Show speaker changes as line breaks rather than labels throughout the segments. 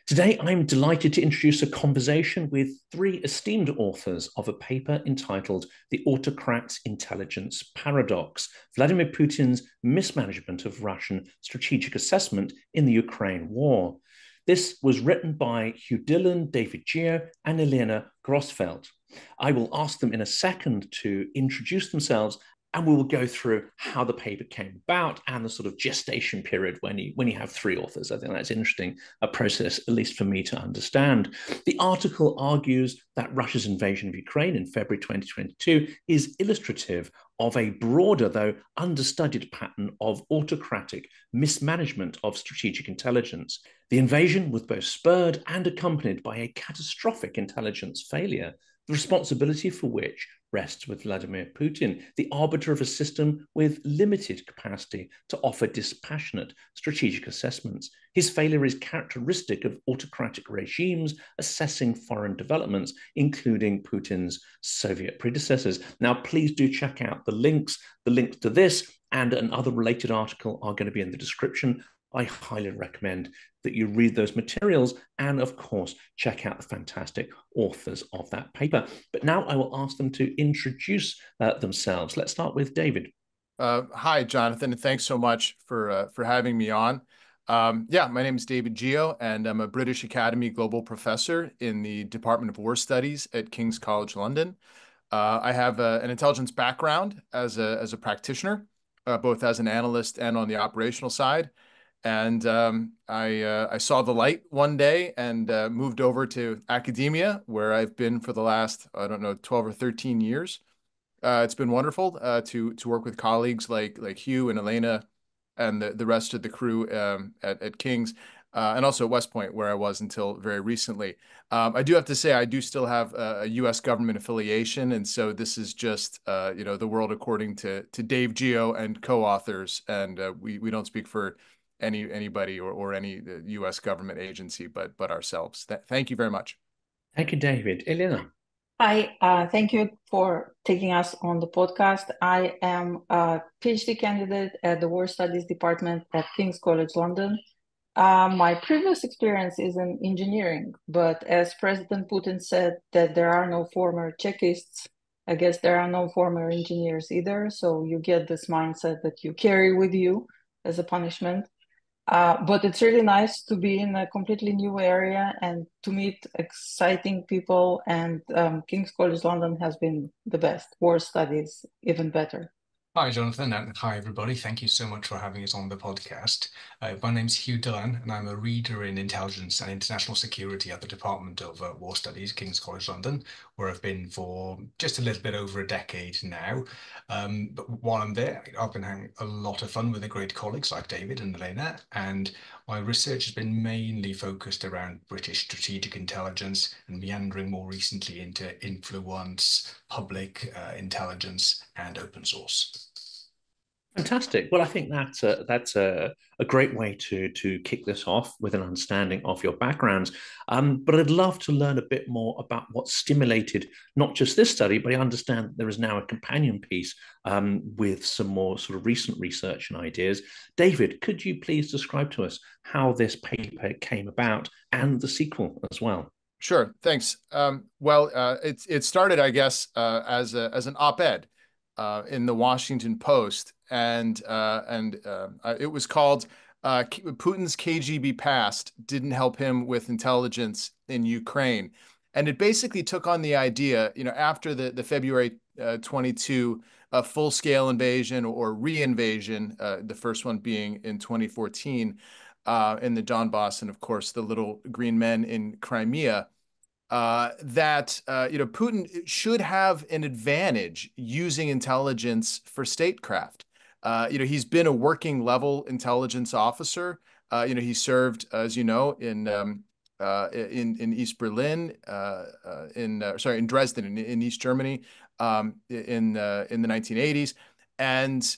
Today, I'm delighted to introduce a conversation with three esteemed authors of a paper entitled The Autocrat's Intelligence Paradox: Vladimir Putin's Mismanagement of Russian Strategic Assessment in the Ukraine War. This was written by Huw Dylan, Gioe and Elena Grossfeld. I will ask them in a second to introduce themselves, and we will go through how the paper came about and the sort of gestation period when you have three authors. I think that's interesting, a process, at least for me to understand. The article argues that Russia's invasion of Ukraine in February 2022 is illustrative of a broader, though understudied pattern of autocratic mismanagement of strategic intelligence. The invasion was both spurred and accompanied by a catastrophic intelligence failure, the responsibility for which rests with Vladimir Putin, the arbiter of a system with limited capacity to offer dispassionate strategic assessments. His failure is characteristic of autocratic regimes assessing foreign developments, including Putin's Soviet predecessors. Now, please do check out the links. The links to this and another related article are going to be in the description. I highly recommend that you read those materials and, of course, check out the fantastic authors of that paper. But now I will ask them to introduce themselves. Let's start with David.
Hi, Jonathan, and thanks so much for having me on. My name is David Gioe, and I'm a British Academy Global Professor in the Department of War Studies at King's College London. I have an intelligence background as a practitioner, both as an analyst and on the operational side. And I saw the light one day and moved over to academia, where I've been for the last, 12 or 13 years. It's been wonderful to work with colleagues like Huw and Elena and the rest of the crew at King's, and also at West Point, where I was until very recently. I do have to say I do still have a U.S. government affiliation, and so this is just the world according to Dave Gioe and co-authors, and we don't speak for anybody or any U.S. government agency, but ourselves. Thank you very much.
Thank you, David. Elena.
Hi, thank you for taking us on the podcast. I am a PhD candidate at the War Studies Department at King's College London. My previous experience is in engineering, but as President Putin said that there are no former Chekists, I guess there are no former engineers either. So you get this mindset that you carry with you as a punishment. But it's really nice to be in a completely new area and to meet exciting people. And King's College London has been the best. War studies, even better.
Hi, Jonathan, and hi, everybody. Thank you so much for having us on the podcast. My name's Huw Dylan, and I'm a reader in intelligence and international security at the Department of War Studies, King's College London, where I've been for just a little bit over a decade now. But while I'm there, I've been having a lot of fun with the great colleagues like David and Elena, and my research has been mainly focused around British strategic intelligence and meandering more recently into influence, public intelligence, and open source.
Fantastic. Well, I think that's a great way to kick this off with an understanding of your backgrounds. But I'd love to learn a bit more about what stimulated not just this study, but I understand there is now a companion piece with some more sort of recent research and ideas. David, could you please describe to us how this paper came about and the sequel as well?
Sure. Thanks. It started, I guess, as an op-ed in the Washington Post, and it was called "Putin's KGB Past Didn't Help Him with Intelligence in Ukraine," and it basically took on the idea, after the February 22 full-scale invasion or re-invasion, the first one being in 2014 in the Donbass, and of course the little green men in Crimea. That Putin should have an advantage using intelligence for statecraft. He's been a working level intelligence officer. He served, as you know, in East Berlin, in Dresden, in East Germany, in the 1980s, and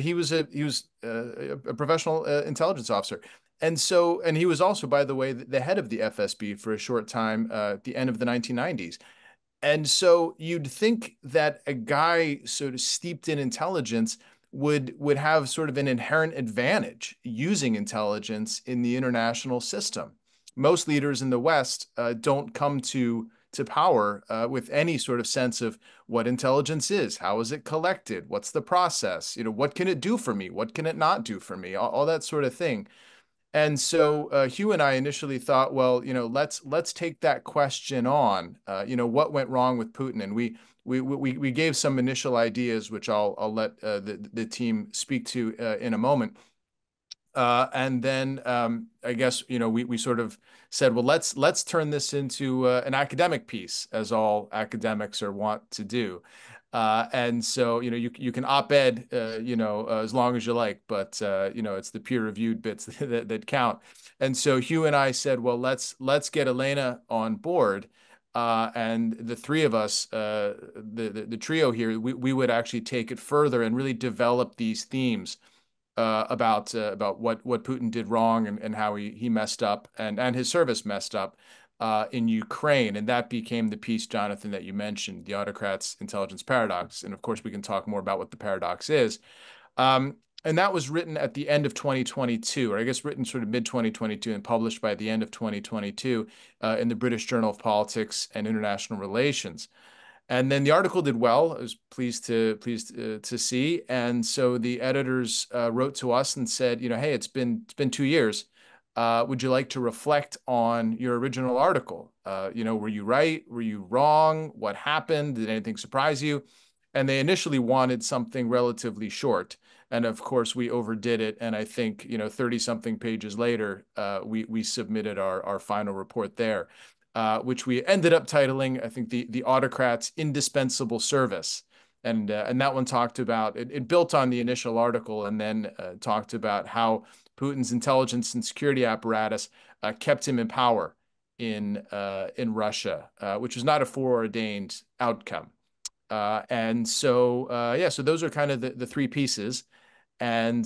he was a professional intelligence officer. And he was also, by the way, the head of the FSB for a short time at the end of the 1990s. And so you'd think that a guy sort of steeped in intelligence would have sort of an inherent advantage using intelligence in the international system. most leaders in the West don't come to power with any sort of sense of what intelligence is, how is it collected, what's the process, what can it do for me, what can it not do for me, all that sort of thing. And so Huw and I initially thought, well, let's take that question on. What went wrong with Putin? And we gave some initial ideas, which I'll let the team speak to in a moment. And then I guess we sort of said, well, let's turn this into an academic piece, as all academics are wont to do. And so you can op-ed as long as you like, but it's the peer-reviewed bits that count. And so Huw and I said, well, let's get Elena on board. And the three of us, the trio here, we would actually take it further and really develop these themes about what Putin did wrong and how he messed up and his service messed up in Ukraine. And that became the piece, Jonathan, that you mentioned, the autocrat's intelligence paradox. And of course, we can talk more about what the paradox is. And that was written at the end of 2022, or I guess written sort of mid-2022 and published by the end of 2022 in the British Journal of Politics and International Relations. And then the article did well. I was pleased to see. And so the editors wrote to us and said, hey, it's been 2 years. Would you like to reflect on your original article? Were you right? Were you wrong? What happened? Did anything surprise you? And they initially wanted something relatively short. And of course, we overdid it. And I think, 30-something pages later, we submitted our final report there, which we ended up titling, I think, the Autocrat's Indispensable Service. And that one talked about, it built on the initial article and then talked about how Putin's intelligence and security apparatus kept him in power in Russia, which was not a foreordained outcome. And so, so those are kind of the three pieces. And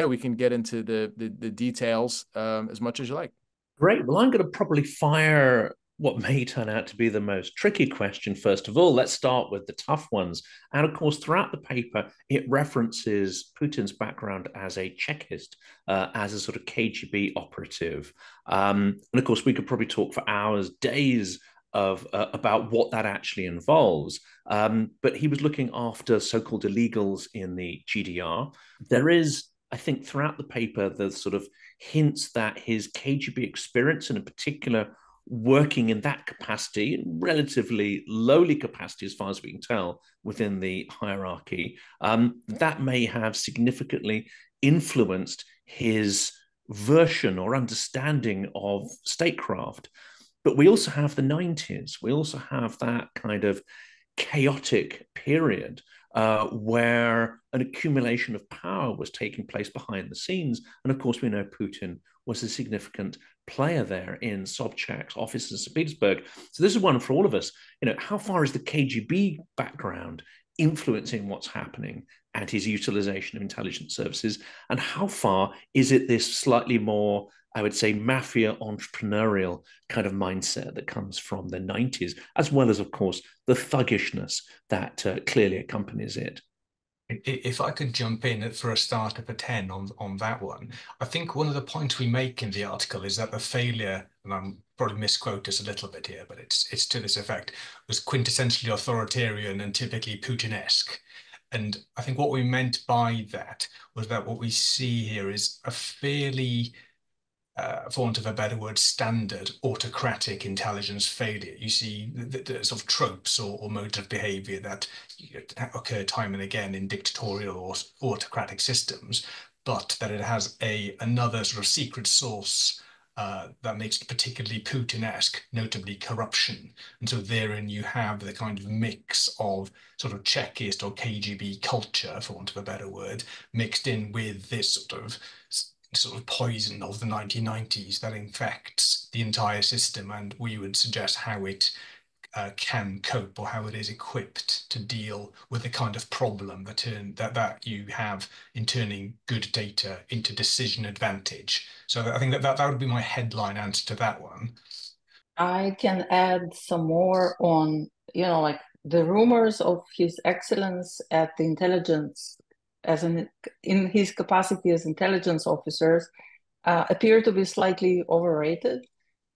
we can get into the details as much as you like.
Great. Well, I'm going to probably fire what may turn out to be the most tricky question first of all. Let's start with the tough ones. And of course, throughout the paper, it references Putin's background as a Chekist, as a sort of KGB operative. And of course, we could probably talk for hours, days of about what that actually involves. But he was looking after so-called illegals in the GDR. There is, I think, throughout the paper, the sort of hints that his KGB experience, and in particular, working in that capacity, relatively lowly capacity as far as we can tell within the hierarchy, that may have significantly influenced his version or understanding of statecraft. But we also have the 90s. We also have that kind of chaotic period where an accumulation of power was taking place behind the scenes. And of course, we know Putin was a significant player there in Sobchak's office in St. Petersburg. So this is one for all of us. How far is the KGB background influencing what's happening and his utilization of intelligence services? And how far is it this slightly more, I would say, mafia entrepreneurial kind of mindset that comes from the 90s, as well as, of course, the thuggishness that clearly accompanies it?
If I could jump in for a start of a 10 on that one, I think one of the points we make in the article is that the failure, and I'm probably misquote this a little bit here, but it's to this effect, was quintessentially authoritarian and typically Putin-esque. And I think what we meant by that was that what we see here is a fairly, for want of a better word, standard autocratic intelligence failure. You see the sort of tropes or modes of behavior that occur time and again in dictatorial or autocratic systems, but that it has another sort of secret source that makes it particularly Putin-esque, notably corruption. And so therein you have the kind of mix of sort of Chekist or KGB culture, for want of a better word, mixed in with this sort of poison of the 1990s that infects the entire system, and we would suggest how it can cope or how it is equipped to deal with the kind of problem that you have in turning good data into decision advantage. So I think that would be my headline answer to that one.
I can add some more on, like the rumors of his excellence at the intelligence in his capacity as intelligence officers appear to be slightly overrated.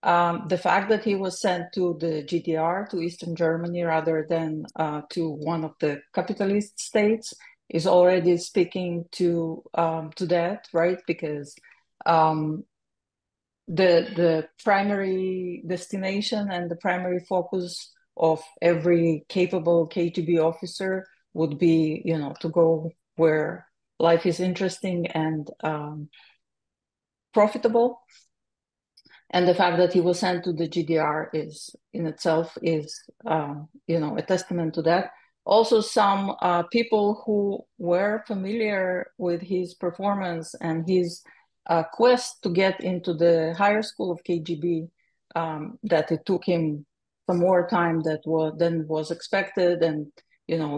The fact that he was sent to the GDR, to Eastern Germany, rather than to one of the capitalist states is already speaking to that, right? Because the primary destination and the primary focus of every capable KGB officer would be, to go where life is interesting and profitable. And the fact that he was sent to the GDR is in itself is, a testament to that. Also, some people who were familiar with his performance and his quest to get into the higher school of KGB, that it took him some more time than was expected, and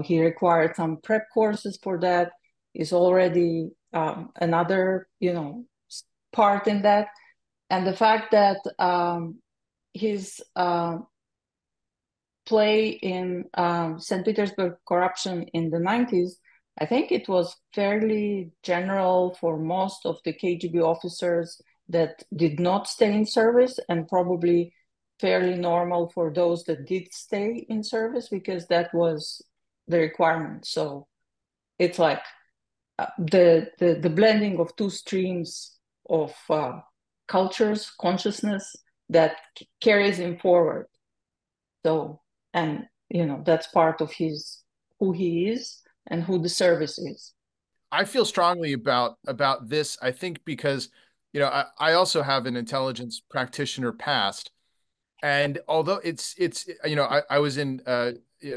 he required some prep courses for that. Is already another part in that. And the fact that his play in St. Petersburg corruption in the 90s, I think it was fairly general for most of the KGB officers that did not stay in service, and probably fairly normal for those that did stay in service, because that was the requirement. So it's like the blending of two streams of cultures, consciousness that carries him forward. So, and that's part of who he is and who the service is.
I feel strongly about this, I think, because I also have an intelligence practitioner past, and although it's I was in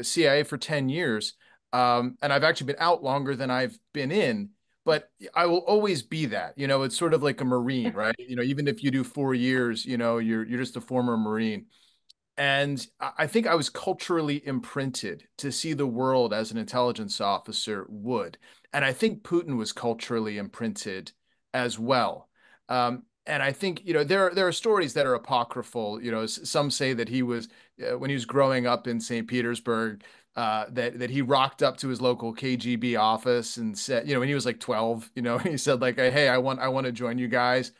CIA for 10 years, and I've actually been out longer than I've been in, but I will always be that. It's sort of like a Marine, right? Even if you do 4 years, you're just a former Marine. And I think I was culturally imprinted to see the world as an intelligence officer would. And I think Putin was culturally imprinted as well. And I think, there are stories that are apocryphal. Some say that he was, when he was growing up in St. Petersburg, that he rocked up to his local KGB office and said, when he was like 12, he said like, hey, I want to join you guys.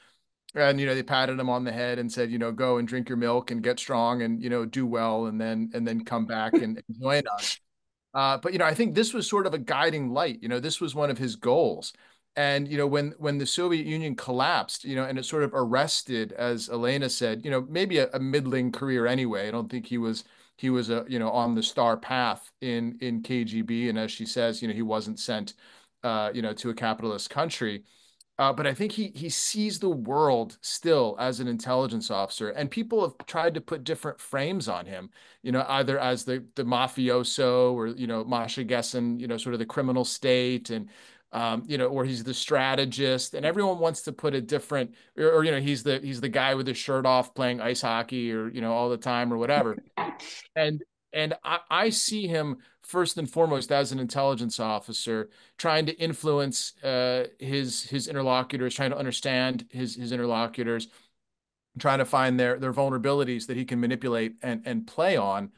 And, they patted him on the head and said, go and drink your milk and get strong and, do well, and then come back and join us. But, I think this was sort of a guiding light. This was one of his goals. And, when the Soviet Union collapsed, and it sort of arrested, as Elena said, maybe a middling career anyway. I don't think he was on the star path in KGB. And as she says, he wasn't sent, to a capitalist country. But I think he sees the world still as an intelligence officer, and people have tried to put different frames on him, either as the mafioso, or Masha Gessen, sort of the criminal state, and or he's the strategist, and everyone wants to put a different, or he's the guy with his shirt off playing ice hockey, or all the time, or whatever. And I see him first and foremost as an intelligence officer, trying to influence his interlocutors, trying to understand his interlocutors, trying to find their vulnerabilities that he can manipulate and play on.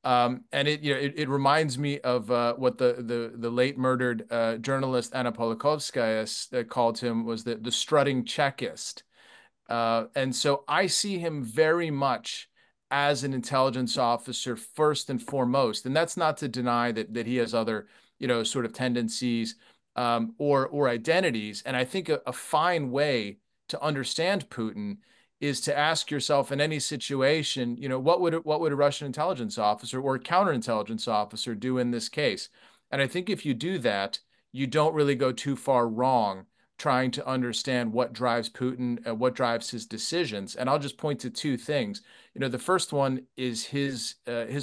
And it reminds me of what the late murdered journalist Anna Politkovskaya called him, was the strutting Chekist. And so I see him very much as an intelligence officer first and foremost. And that's not to deny that he has other, sort of tendencies or identities. And I think a fine way to understand Putin is to ask yourself in any situation, what would a Russian intelligence officer or a counterintelligence officer do in this case? And I think if you do that, you don't really go too far wrong trying to understand what drives Putin, what drives his decisions. And I'll just point to two things. The first one is his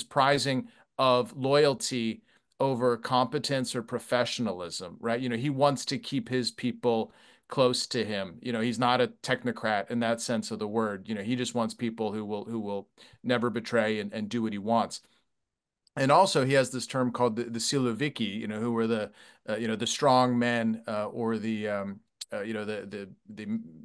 prizing of loyalty over competence or professionalism, right? He wants to keep his people close to him. He's not a technocrat in that sense of the word. He just wants people who will never betray and do what he wants. And also, he has this term called the siloviki, who were the strong men, or the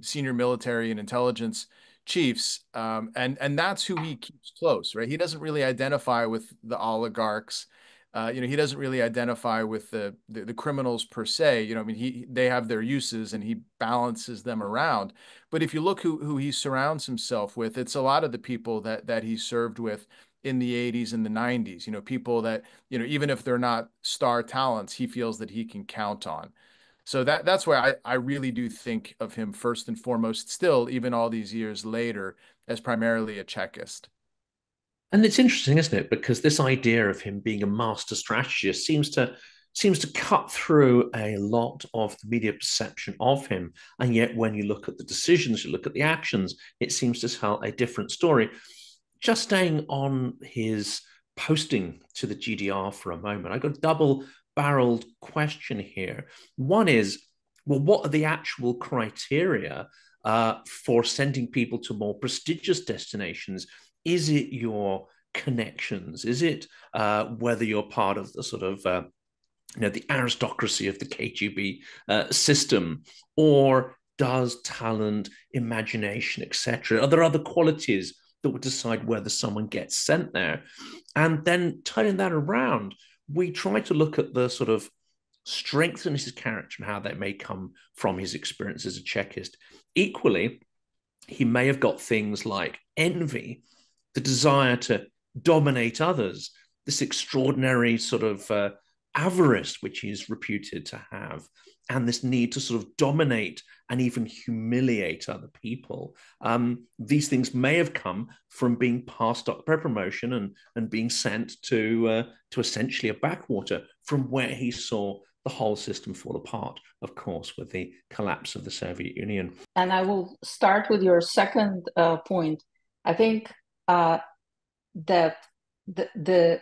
senior military and intelligence chiefs, and that's who he keeps close, right? He doesn't really identify with the oligarchs, He doesn't really identify with the criminals per se. I mean, they have their uses and he balances them around. But if you look who he surrounds himself with, it's a lot of the people that he served with in the 80s and the 90s. People that, even if they're not star talents, he feels that he can count on. So that's why I really do think of him first and foremost, still, even all these years later, as primarily a Chekist.
And it's interesting, isn't it? Because this idea of him being a master strategist seems to cut through a lot of the media perception of him. And yet, when you look at the decisions, you look at the actions, it seems to tell a different story. Just staying on his posting to the GDR for a moment, I got a double-barreled question here. One is, well, what are the actual criteria for sending people to more prestigious destinations? Is it your connections? Is it whether you're part of the sort of the aristocracy of the KGB system, or does talent, imagination, etc.? Are there other qualities that would decide whether someone gets sent there? And then turning that around, we try to look at the sort of strengths in his character and how that may come from his experience as a Chekist. Equally, he may have got things like envy, the desire to dominate others, this extraordinary sort of avarice which he's reputed to have, and this need to sort of dominate and even humiliate other people. These things may have come from being passed up by promotion and being sent to essentially a backwater from where he saw the whole system fall apart, of course, with the collapse of the Soviet Union.
And I will start with your second point. I think that the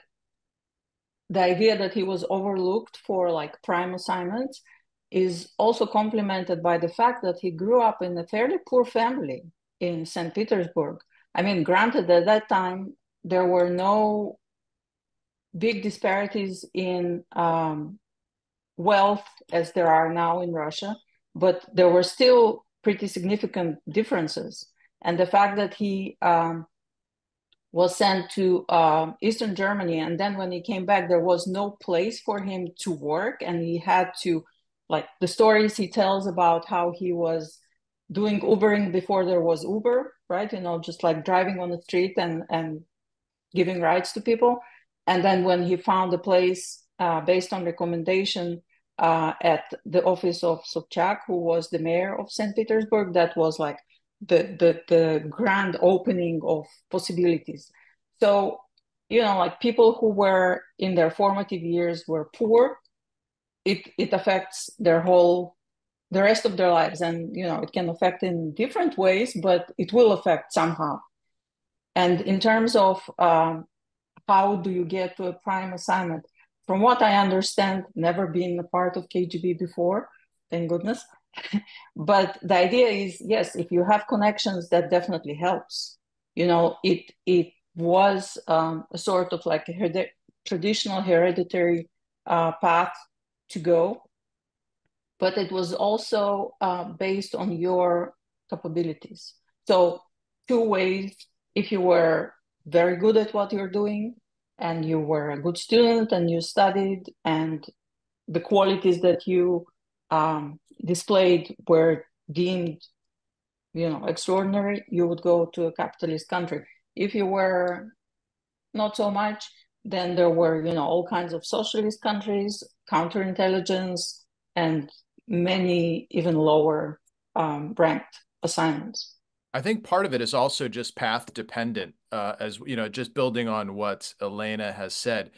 idea that he was overlooked for like prime assignments is also complemented by the fact that he grew up in a fairly poor family in St. Petersburg. I mean, granted, at that time, there were no big disparities in wealth as there are now in Russia, but there were still pretty significant differences. And the fact that he was sent to Eastern Germany, and then when he came back, there was no place for him to work, and he had to, like the stories he tells about how he was doing Ubering before there was Uber, right? Just like driving on the street and giving rides to people. And then when he found a place based on recommendation at the office of Sobchak, who was the mayor of St. Petersburg, that was like the grand opening of possibilities. So, like people who were in their formative years were poor, it affects the rest of their lives. And, it can affect in different ways, but it will affect somehow. And in terms of how do you get to a prime assignment, from what I understand, never been a part of KGB before, thank goodness. But the idea is, yes, if you have connections, that definitely helps. It was a sort of like a traditional hereditary path to go, but it was also based on your capabilities. So 2 ways: if you were very good at what you're doing and you were a good student and you studied and the qualities that you displayed were deemed, extraordinary, you would go to a capitalist country. If you were not so much, then there were, all kinds of socialist countries, counterintelligence, and many even lower ranked assignments.
I think part of it is also just path dependent, as just building on what Elena has said.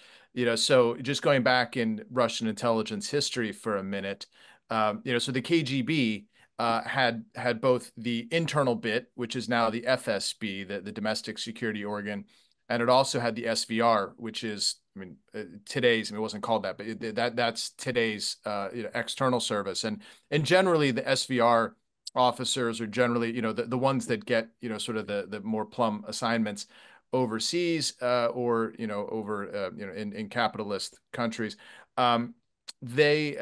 So just going back in Russian intelligence history for a minute, so the KGB had both the internal bit, which is now the FSB, the domestic security organ, and it also had the SVR, which is, today's, it wasn't called that, but that's today's external service. And generally the SVR officers are generally, the ones that get, sort of the more plum assignments overseas or, over, in capitalist countries. They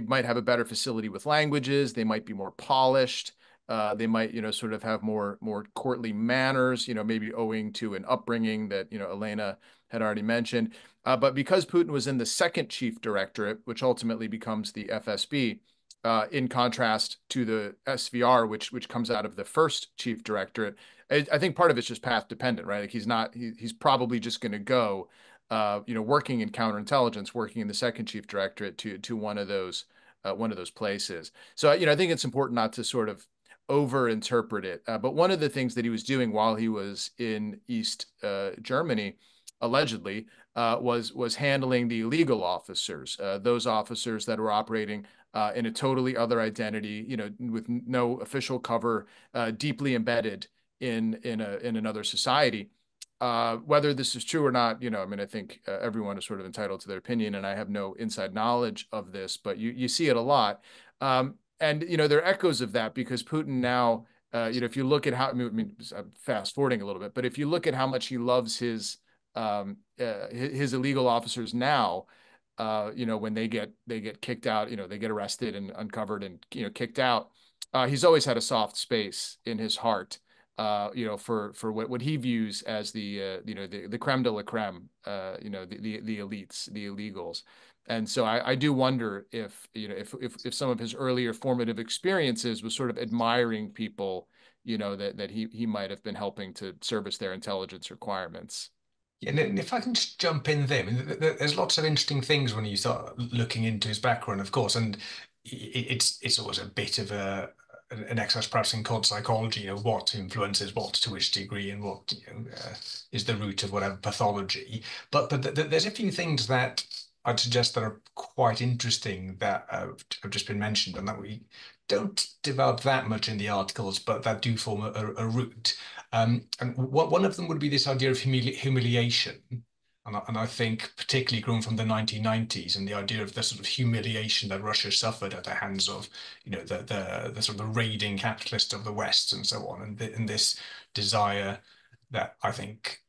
might have a better facility with languages. They might be more polished. They might, sort of have more courtly manners, maybe owing to an upbringing that, Elena had already mentioned. But because Putin was in the second chief directorate, which ultimately becomes the FSB, in contrast to the SVR, which comes out of the first chief directorate, I think part of it's just path dependent, right? Like he's probably just going to go, working in counterintelligence, working in the second chief directorate to one of those places. So, I think it's important not to sort of overinterpret it. But one of the things that he was doing while he was in East Germany, allegedly, was handling the legal officers, those officers that were operating in a totally other identity, with no official cover, deeply embedded in another society. Whether this is true or not, I think everyone is sort of entitled to their opinion, and I have no inside knowledge of this, but you see it a lot. And, there are echoes of that because Putin now, if you look at how, I'm fast forwarding a little bit, but if you look at how much he loves his illegal officers now, when they get kicked out, they get arrested and uncovered and, kicked out, he's always had a soft space in his heart, for what he views as the creme de la creme, the elites, the illegals. And so I do wonder if some of his earlier formative experiences was sort of admiring people, that he might have been helping to service their intelligence requirements.
Yeah, and if I can just jump in there, I mean, there's lots of interesting things when you start looking into his background, of course, and it's always a bit of an exercise perhaps in cold psychology, what influences what to which degree and what is the root of whatever pathology. But there's a few things that I'd suggest that are quite interesting that have just been mentioned and that we don't develop that much in the articles, but that do form a root. And one of them would be this idea of humiliation. And I think particularly grown from the 1990s and the idea of the sort of humiliation that Russia suffered at the hands of, the sort of the raiding capitalists of the West and so on, and this desire that I think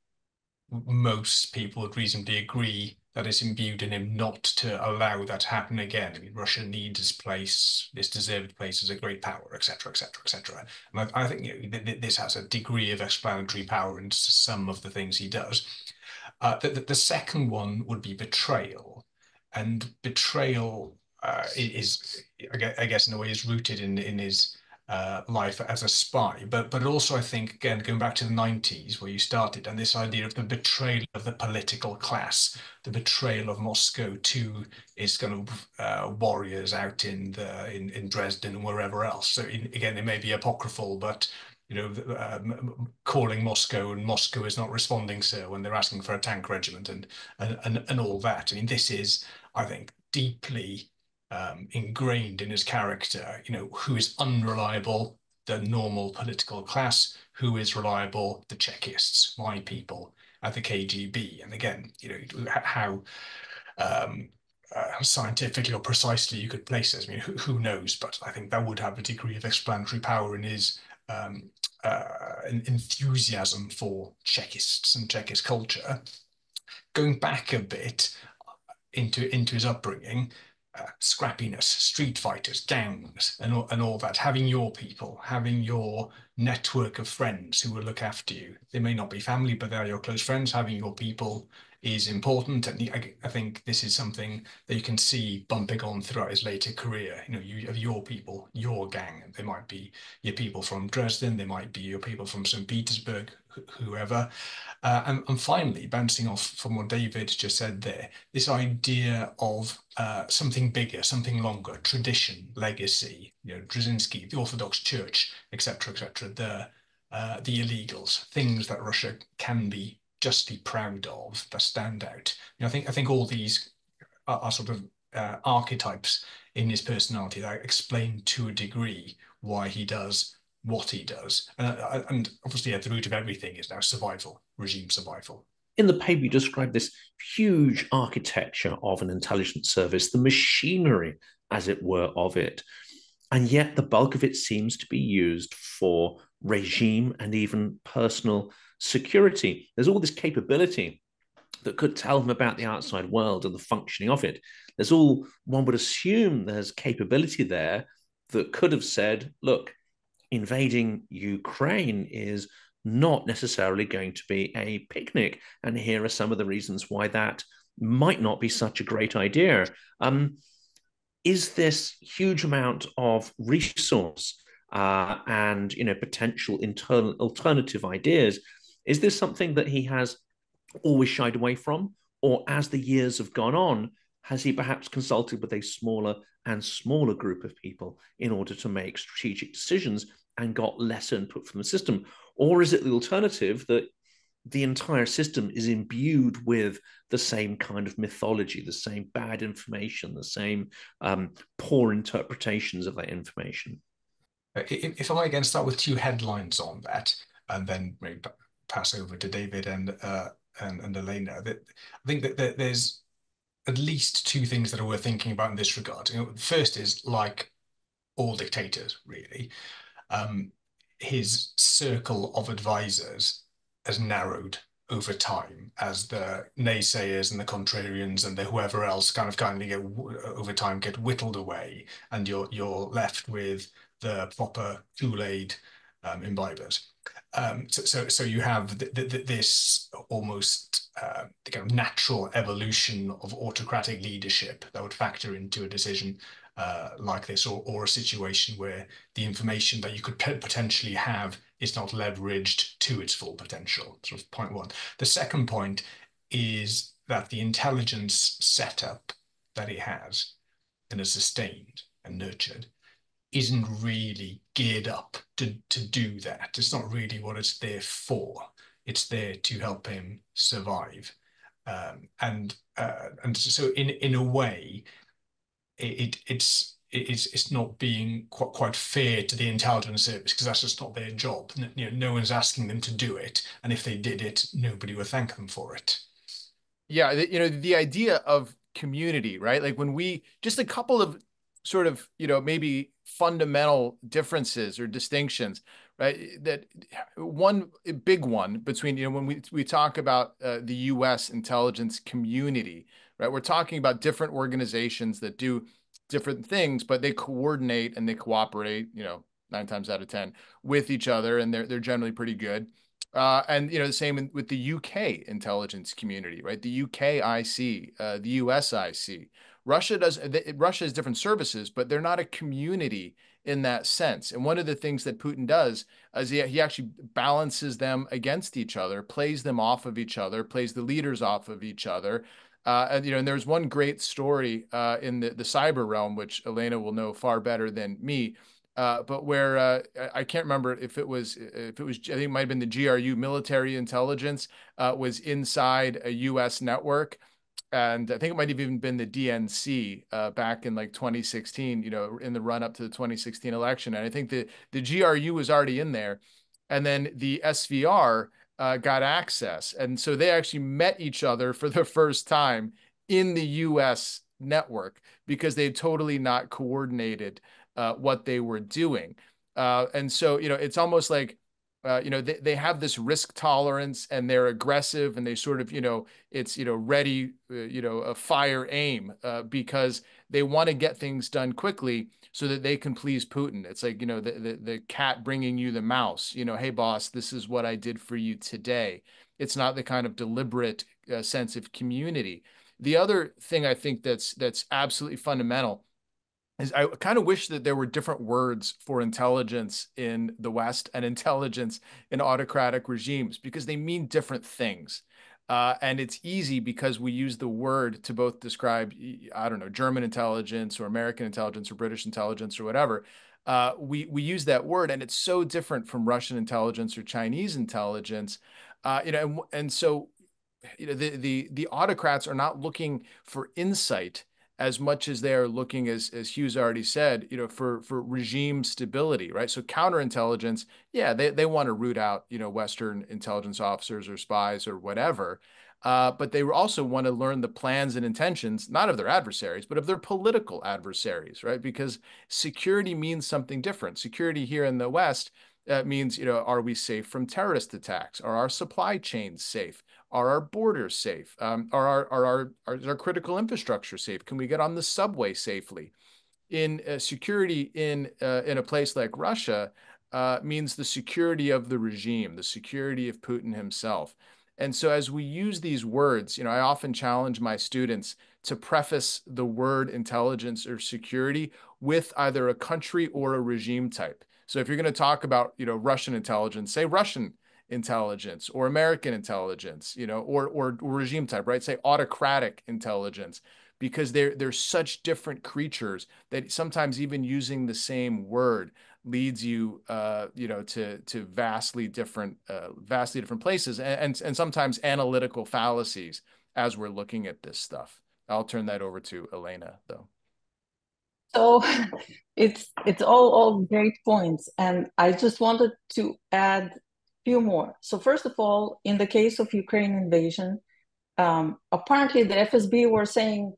most people would reasonably agree that is imbued in him not to allow that to happen again. I mean, Russia needs its place, its deserved place as a great power, etc., etc., etc. And I think this has a degree of explanatory power in some of the things he does. The second one would be betrayal, and betrayal is, I guess, in a way, is rooted in his life as a spy, but also I think, again, going back to the 90s where you started, and this idea of the betrayal of the political class, the betrayal of Moscow to its kind of warriors out in Dresden and wherever else. So again, it may be apocryphal, but calling Moscow and Moscow is not responding, sir, when they're asking for a tank regiment and all that. I mean, this is, I think, deeply ingrained in his character, who is unreliable, the normal political class, who is reliable, the Chekists, my people at the KGB. And again, how scientifically or precisely you could place this, I mean, who knows, but I think that would have a degree of explanatory power in his enthusiasm for Chekists and Chekist culture. Going back a bit into his upbringing, scrappiness, street fighters, gangs, and all that. Having your people, having your network of friends who will look after you. They may not be family, but they're your close friends. Having your people is important, and I think this is something that you can see bumping on throughout his later career. You have your people, your gang. They might be your people from Dresden, they might be your people from St. Petersburg, whoever. And finally, bouncing off from what David just said there, this idea of something bigger, something longer, tradition, legacy, Dzerzhinsky, the Orthodox Church, etc., etc., the illegals, things that Russia can be justly proud of, that stand out. I think all these are sort of archetypes in his personality that explain to a degree why he does what he does. And obviously at the root of everything is now survival, regime survival.
In the paper, you describe this huge architecture of an intelligence service, the machinery, as it were, of it. And yet the bulk of it seems to be used for regime and even personal security. There's all this capability that could tell them about the outside world and the functioning of it. There's all, one would assume there's capability there that could have said, look, invading Ukraine is not necessarily going to be a picnic. And here are some of the reasons why that might not be such a great idea. Is this huge amount of resource and potential internal alternative ideas, is this something that he has always shied away from? Or as the years have gone on, has he perhaps consulted with a smaller and smaller group of people in order to make strategic decisions and got less input from the system? Or is it the alternative that the entire system is imbued with the same kind of mythology, the same bad information, the same poor interpretations of that information?
If I might again start with two headlines on that, and then maybe pass over to David and Elena. I think that there's at least two things that are worth thinking about in this regard. First is, like all dictators, really, his circle of advisors has narrowed over time as the naysayers and the contrarians and the whoever else kind of get over time get whittled away, and you're left with the proper Kool-Aid imbibers. So you have this almost the kind of natural evolution of autocratic leadership that would factor into a decision like this, or a situation where the information that you could potentially have is not leveraged to its full potential. Sort of point one. The second point is that the intelligence setup that he has and is sustained and nurtured isn't really geared up to do that. It's not really what it's there for. It's there to help him survive. And so in a way, it's not being quite fair to the intelligence service, because that's just not their job. No one's asking them to do it, and if they did it, nobody would thank them for it.
Yeah, the idea of community, right? Like when we just a couple of sort of maybe fundamental differences or distinctions, right? That one big one between when we talk about the U.S. intelligence community, right? We're talking about different organizations that do different things, but they coordinate and they cooperate, 9 times out of 10 with each other, and they're generally pretty good. And the same with the UK intelligence community, right? The UKIC, the USIC. Russia has different services, but they're not a community in that sense. And one of the things that Putin does is he actually balances them against each other, plays them off of each other, plays the leaders off of each other. And there's one great story in the cyber realm, which Elena will know far better than me, but where I can't remember if it was I think it might have been the GRU military intelligence was inside a U.S. network. And I think it might have even been the DNC back in like 2016, in the run up to the 2016 election. And I think the GRU was already in there. And then the SVR got access. And so they actually met each other for the first time in the US network, because they totally not coordinated what they were doing. And so, it's almost like, they have this risk tolerance, and they're aggressive, and they sort of, it's, ready, a fire aim, because they want to get things done quickly so that they can please Putin. It's like, the cat bringing you the mouse, hey boss, this is what I did for you today. It's not the kind of deliberate sense of community. The other thing I think that's absolutely fundamental is I kind of wish that there were different words for intelligence in the West and intelligence in autocratic regimes, because they mean different things. And it's easy because we use the word to both describe, I don't know, German intelligence or American intelligence or British intelligence or whatever. We use that word, and it's so different from Russian intelligence or Chinese intelligence. And so the autocrats are not looking for insight as much as they are looking, as Huw's already said, for regime stability, right? So counterintelligence, yeah, they want to root out, Western intelligence officers or spies or whatever, but they also want to learn the plans and intentions, not of their adversaries, but of their political adversaries, right? Because security means something different. Security here in the West means, are we safe from terrorist attacks? Are our supply chains safe? Are our borders safe? Are our critical infrastructure safe? Can we get on the subway safely? In security in a place like Russia, means the security of the regime, the security of Putin himself. And so as we use these words, I often challenge my students to preface the word intelligence or security with either a country or a regime type. So if you're going to talk about, Russian intelligence, say Russian intelligence, or American intelligence, or regime type, right? Say autocratic intelligence, because they're such different creatures that sometimes even using the same word leads you, to vastly different places, and sometimes analytical fallacies as we're looking at this stuff. I'll turn that over to Elena, though.
So it's all great points, and I just wanted to add a few more. So first of all, in the case of Ukraine invasion, apparently the FSB were saying,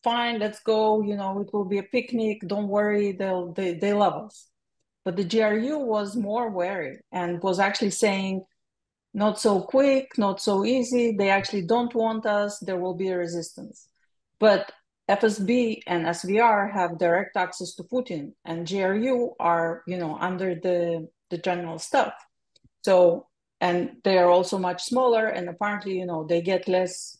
"Fine, let's go. It will be a picnic. Don't worry, they love us." But the GRU was more wary and was actually saying, "Not so quick, not so easy. They actually don't want us. There will be a resistance." But FSB and SVR have direct access to Putin, and GRU are, under the general staff. So, and they are also much smaller, and apparently, they get less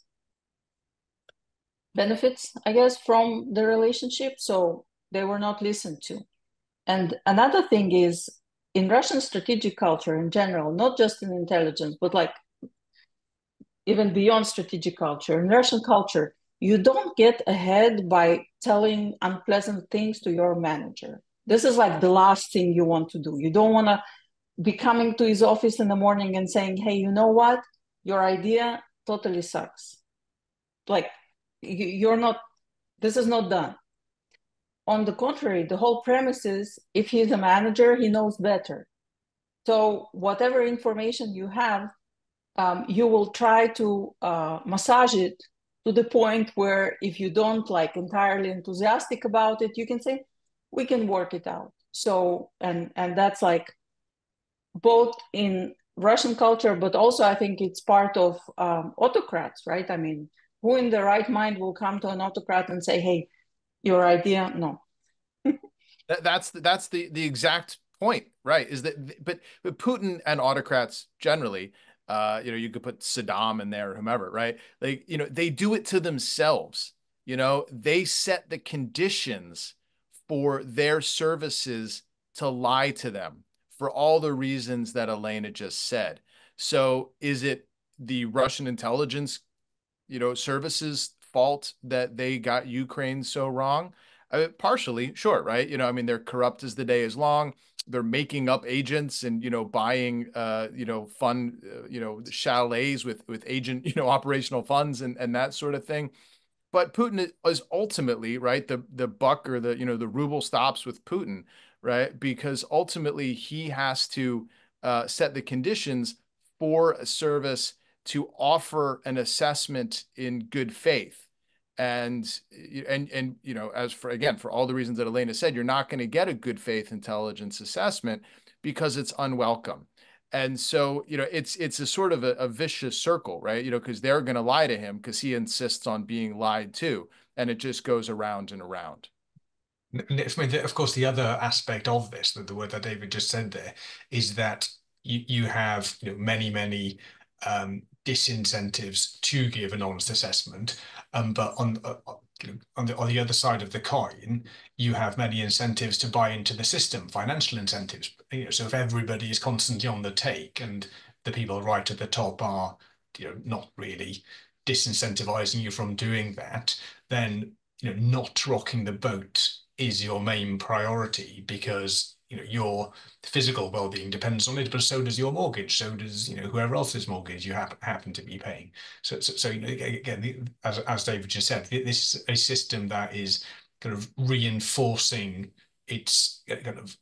benefits, I guess, from the relationship. So they were not listened to. And another thing is, in Russian strategic culture in general, not just in intelligence, but like even beyond strategic culture, in Russian culture, you don't get ahead by telling unpleasant things to your manager. This is like the last thing you want to do. You don't want to be coming to his office in the morning and saying, "Hey, you know what? Your idea totally sucks." Like, you're not, this is not done. On the contrary, the whole premise is, if he's a manager, he knows better. So whatever information you have, you will try to massage it to the point where, if you don't like entirely enthusiastic about it, you can say, "We can work it out." So, and that's like both in Russian culture, but also I think it's part of autocrats, right? I mean, who in the right mind will come to an autocrat and say, "Hey, your idea, no."
That's the exact point, right? Is that, but Putin and autocrats generally, you could put Saddam in there or whomever, right? They do it to themselves. They set the conditions for their services to lie to them for all the reasons that Elena just said. So is it the Russian intelligence, services fault that they got Ukraine so wrong? Partially, sure, right? They're corrupt as the day is long. They're making up agents and, buying, fun, chalets with agent, operational funds and that sort of thing. But Putin is ultimately, right, the buck or the ruble stops with Putin, right? Because ultimately he has to set the conditions for a service to offer an assessment in good faith. And as for all the reasons that Elena said, you're not going to get a good faith intelligence assessment because it's unwelcome. And so, it's a sort of a vicious circle, right? Because they're going to lie to him because he insists on being lied to, and it just goes around and around.
Of course, the other aspect of this, the word that David just said there, is that you have many disincentives to give an honest assessment, but on the other side of the coin, you have many incentives to buy into the system, financial incentives. So if everybody is constantly on the take, and the people right at the top are not really disincentivizing you from doing that, then not rocking the boat is your main priority, because your physical well-being depends on it, but so does your mortgage, so does whoever else's mortgage you happen to be paying. So again, as David just said, this is a system that is kind of reinforcing its kind of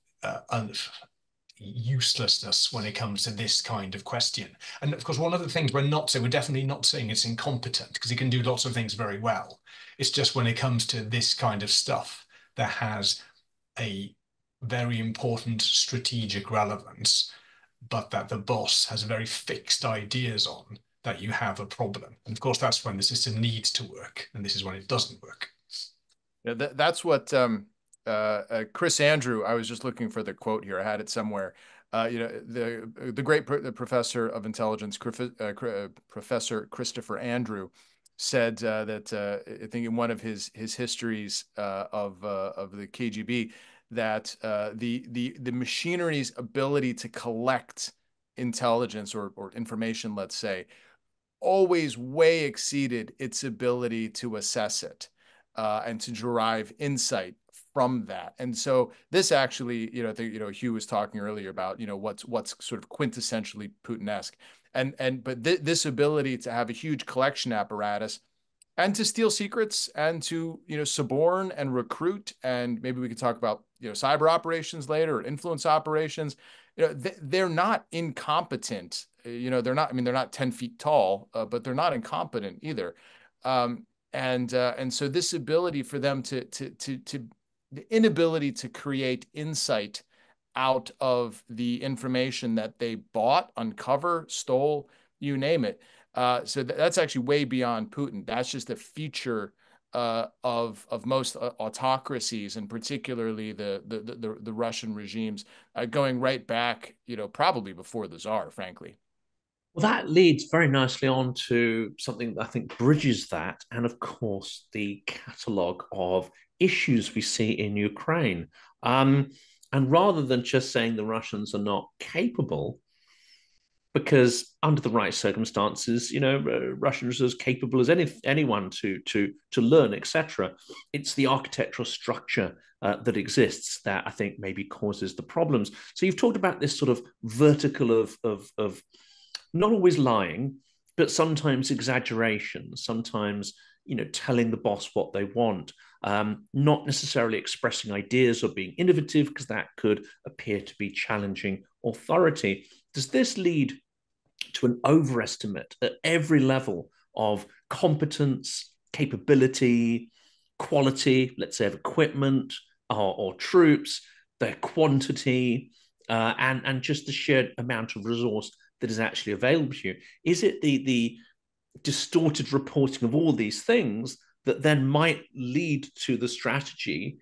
uselessness when it comes to this kind of question. And of course, one of the things we're definitely not saying it's incompetent, because it can do lots of things very well. It's just when it comes to this kind of stuff that has a very important strategic relevance, but that the boss has very fixed ideas on, that you have a problem. And of course, that's when the system needs to work, and this is when it doesn't work.
Yeah, that's what Chris Andrew, I was just looking for the quote here, I had it somewhere. The great professor of intelligence, Professor Christopher Andrew, said that I think in one of his histories of the KGB, that the machinery's ability to collect intelligence or information, let's say, always way exceeded its ability to assess it and to derive insight from that. And so this actually, I think, Huw was talking earlier about, what's sort of quintessentially Putin-esque. But this ability to have a huge collection apparatus and to steal secrets and to, suborn and recruit, and maybe we could talk about, cyber operations later, or influence operations. They're not incompetent. They're not 10 feet tall, but they're not incompetent either. And so this ability for them to the inability to create insight out of the information that they bought, uncover, stole, you name it. So that's actually way beyond Putin. That's just a feature of most autocracies, and particularly the Russian regimes, going right back, probably before the Tsar, frankly.
Well, that leads very nicely on to something that I think bridges that, and of course, the catalogue of issues we see in Ukraine. And rather than just saying the Russians are not capable, because under the right circumstances, Russians are as capable as anyone to learn, etc. It's the architectural structure that exists that I think maybe causes the problems. So you've talked about this sort of vertical of not always lying, but sometimes exaggeration, sometimes, telling the boss what they want, not necessarily expressing ideas or being innovative, because that could appear to be challenging authority. Does this lead to an overestimate at every level of competence, capability, quality, let's say, of equipment or troops, their quantity, and just the sheer amount of resource that is actually available to you? Is it the distorted reporting of all these things that then might lead to the strategy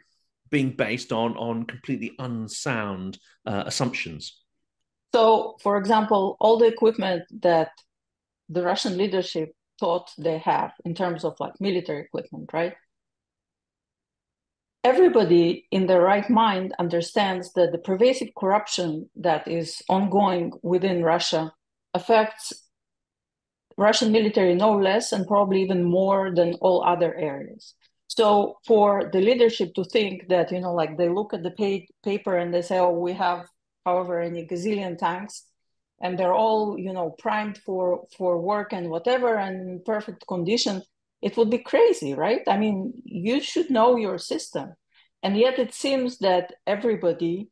being based on completely unsound assumptions?
So, for example, all the equipment that the Russian leadership thought they have in terms of like military equipment, right? Everybody in their right mind understands that the pervasive corruption that is ongoing within Russia affects Russian military no less, and probably even more than all other areas. So for the leadership to think that, like they look at the paper and they say, oh, we have however many gazillion tanks, and they're all, primed for work and whatever, and in perfect condition, it would be crazy, right? I mean, you should know your system. And yet it seems that everybody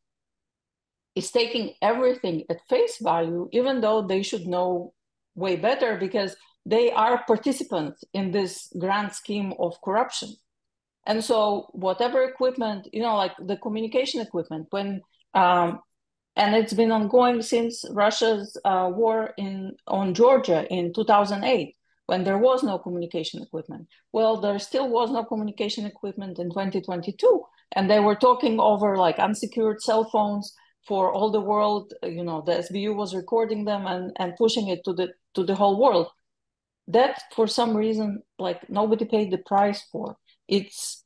is taking everything at face value, even though they should know way better, because they are participants in this grand scheme of corruption. And so whatever equipment, like the communication equipment, when and it's been ongoing since Russia's war on Georgia in 2008, when there was no communication equipment. Well, there still was no communication equipment in 2022. And they were talking over like unsecured cell phones for all the world. The SBU was recording them and pushing it to the whole world. That, for some reason, like nobody paid the price for. It's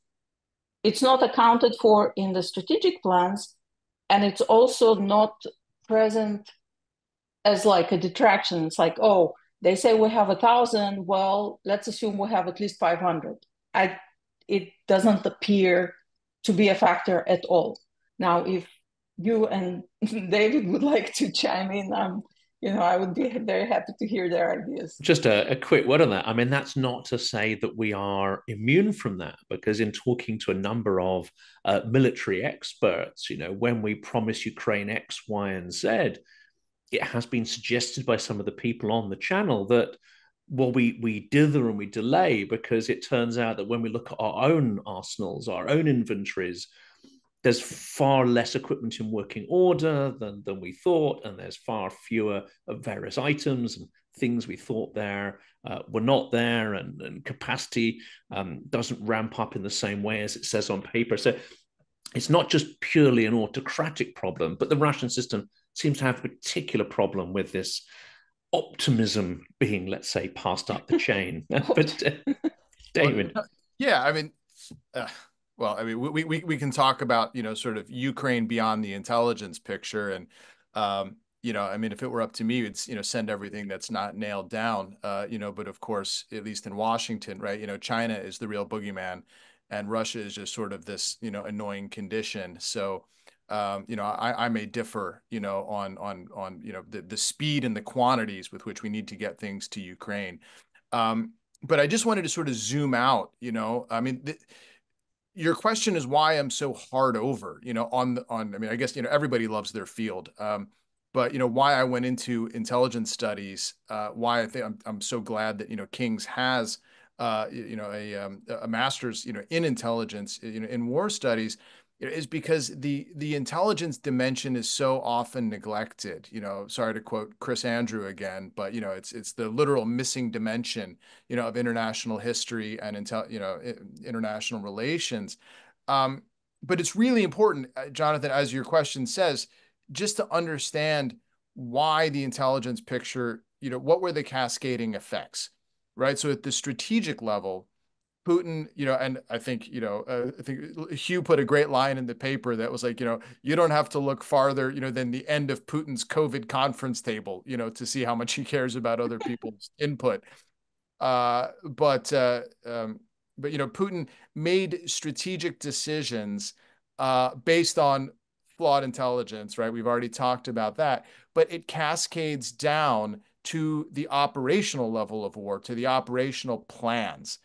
not accounted for in the strategic plans, and it's also not present as like a detraction. It's like, oh, they say we have 1,000. Well, let's assume we have at least 500. It doesn't appear to be a factor at all. Now, if you and David would like to chime in, I would be very happy to hear their ideas.
Just a quick word on that. I mean, that's not to say that we are immune from that, because in talking to a number of military experts, when we promise Ukraine X, Y, and Z, it has been suggested by some of the people on the channel that, well, we dither and we delay, because it turns out that when we look at our own arsenals, our own inventories, there's far less equipment in working order than we thought, and there's far fewer of various items and things we thought there were not there, and capacity doesn't ramp up in the same way as it says on paper. So it's not just purely an autocratic problem, but the Russian system seems to have a particular problem with this optimism being, let's say, passed up the chain. But David.
Well, yeah, I mean, well, I mean, we can talk about, sort of Ukraine beyond the intelligence picture. And, I mean, if it were up to me, it's, send everything that's not nailed down, but of course, at least in Washington, right, China is the real boogeyman and Russia is just sort of this, annoying condition. So, I may differ, on the speed and the quantities with which we need to get things to Ukraine. But I just wanted to sort of zoom out, I mean, your question is why I'm so hard over, I mean, I guess, everybody loves their field. But, why I went into intelligence studies, why I think I'm so glad that, King's has, a master's, in intelligence, in war studies, is because the intelligence dimension is so often neglected. Sorry to quote Chris Andrew again, but it's the literal missing dimension, of international history and international relations. But it's really important, Jonathan, as your question says, just to understand why the intelligence picture, what were the cascading effects, right? So at the strategic level, Putin, and I think, Huw put a great line in the paper that was like, you don't have to look farther, than the end of Putin's COVID conference table, to see how much he cares about other people's input. But Putin made strategic decisions based on flawed intelligence, right? We've already talked about that, but it cascades down to the operational level of war, to the operational plans.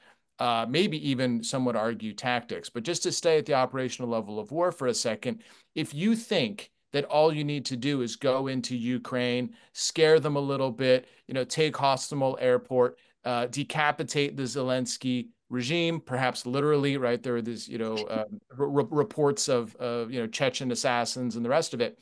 Maybe even some would argue tactics, but just to stay at the operational level of war for a second, if you think that all you need to do is go into Ukraine, scare them a little bit, take Hostomel Airport, decapitate the Zelensky regime, perhaps literally, right? There are these, reports of, Chechen assassins and the rest of it.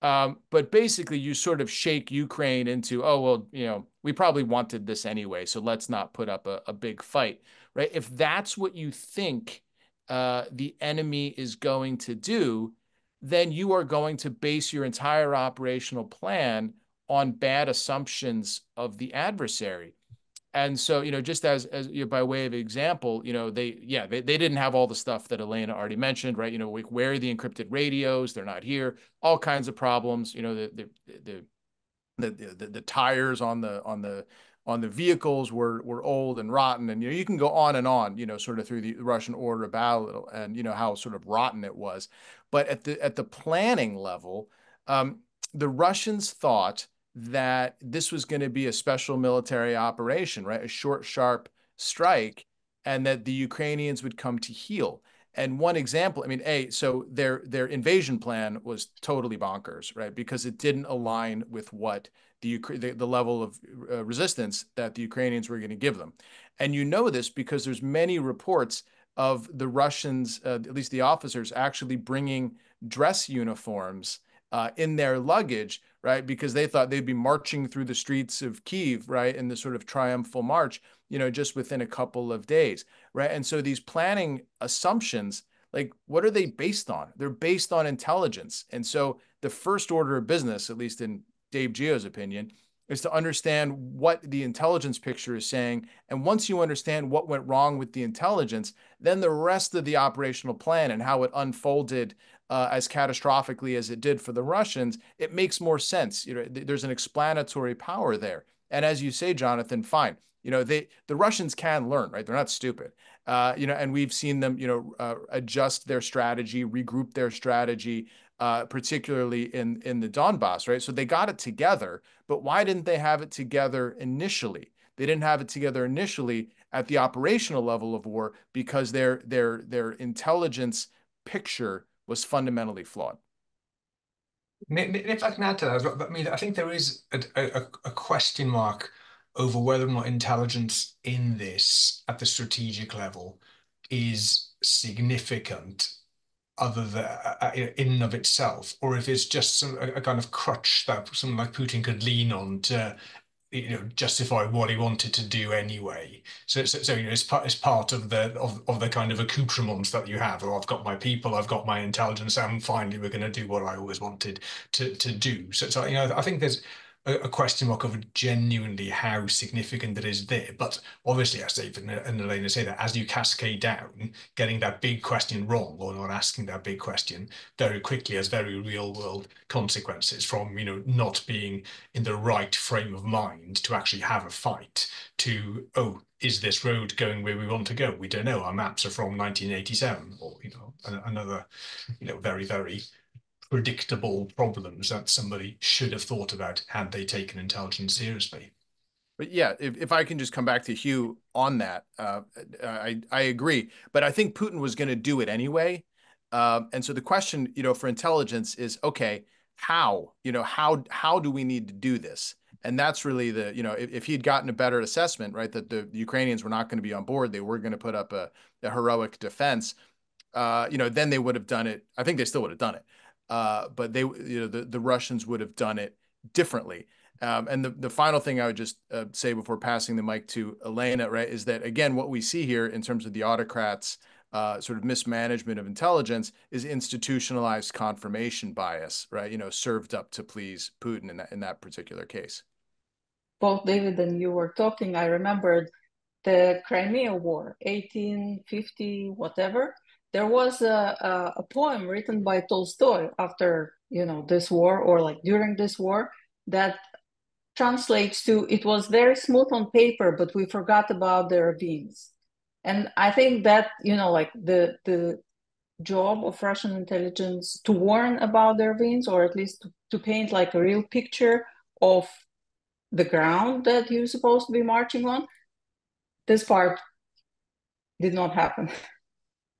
But basically, you sort of shake Ukraine into, oh, well, we probably wanted this anyway, so let's not put up a big fight, right? If that's what you think the enemy is going to do, then you are going to base your entire operational plan on bad assumptions of the adversary. And so, just as by way of example, they didn't have all the stuff that Elena already mentioned, right? Where are the encrypted radios? They're not here. All kinds of problems. The tires on the vehicles were old and rotten, and you can go on and on, sort of through the Russian order of battle and how sort of rotten it was. But at the planning level, the Russians thought that this was going to be a special military operation, right? A short, sharp strike, and that the Ukrainians would come to heel. And one example, I mean, so their invasion plan was totally bonkers, right? Because it didn't align with what the level of resistance that the Ukrainians were going to give them. And this because there's many reports of the Russians, at least the officers, actually bringing dress uniforms in their luggage, right? Because they thought they'd be marching through the streets of Kyiv, right? In this sort of triumphal march, just within a couple of days, right? And so these planning assumptions, like, what are they based on? They're based on intelligence. And so the first order of business, at least in Dave Gio's opinion, is to understand what the intelligence picture is saying. And once you understand what went wrong with the intelligence, then the rest of the operational plan and how it unfolded as catastrophically as it did for the Russians, it makes more sense. There's an explanatory power there. And as you say, Jonathan, fine. The Russians can learn, right? They're not stupid. And we've seen them, adjust their strategy, regroup their strategy, particularly in the Donbass, right? So they got it together, but why didn't they have it together initially? They didn't have it together initially at the operational level of war because their intelligence picture was fundamentally flawed.
If I can add to that, I mean, I think there is a question mark over whether or not intelligence in this at the strategic level is significant other than in and of itself, or if it's just a kind of crutch that someone like Putin could lean on to justify what he wanted to do anyway. So it's part of the kind of accoutrements that you have. Oh, I've got my people, I've got my intelligence, and finally we're going to do what I always wanted to do. So I think there's a question mark over genuinely how significant it is there. But obviously, as David and Elena say, that as you cascade down, getting that big question wrong or not asking that big question very quickly has very real world consequences, from not being in the right frame of mind to actually have a fight, to, oh, is this road going where we want to go? We don't know. Our maps are from 1987, or another very, very predictable problems that somebody should have thought about had they taken intelligence seriously.
But yeah, if I can just come back to Huw on that, I agree. But I think Putin was going to do it anyway. And so the question, for intelligence is, okay, how do we need to do this? And that's really the, if he'd gotten a better assessment, right, that the Ukrainians were not going to be on board, they were going to put up a heroic defense, then they would have done it. I think they still would have done it. But they, the Russians would have done it differently. And the final thing I would just say before passing the mic to Elena, right, is that, again, what we see here in terms of the autocrats' sort of mismanagement of intelligence is institutionalized confirmation bias, right, served up to please Putin in that particular case.
Both David and you were talking, I remembered the Crimea War, 1850, whatever. There was a poem written by Tolstoy after, this war, or like during this war, that translates to, it was very smooth on paper, but we forgot about the ravines. And I think that, like the job of Russian intelligence to warn about the ravines, or at least to paint like a real picture of the ground that you're supposed to be marching on, this part did not happen.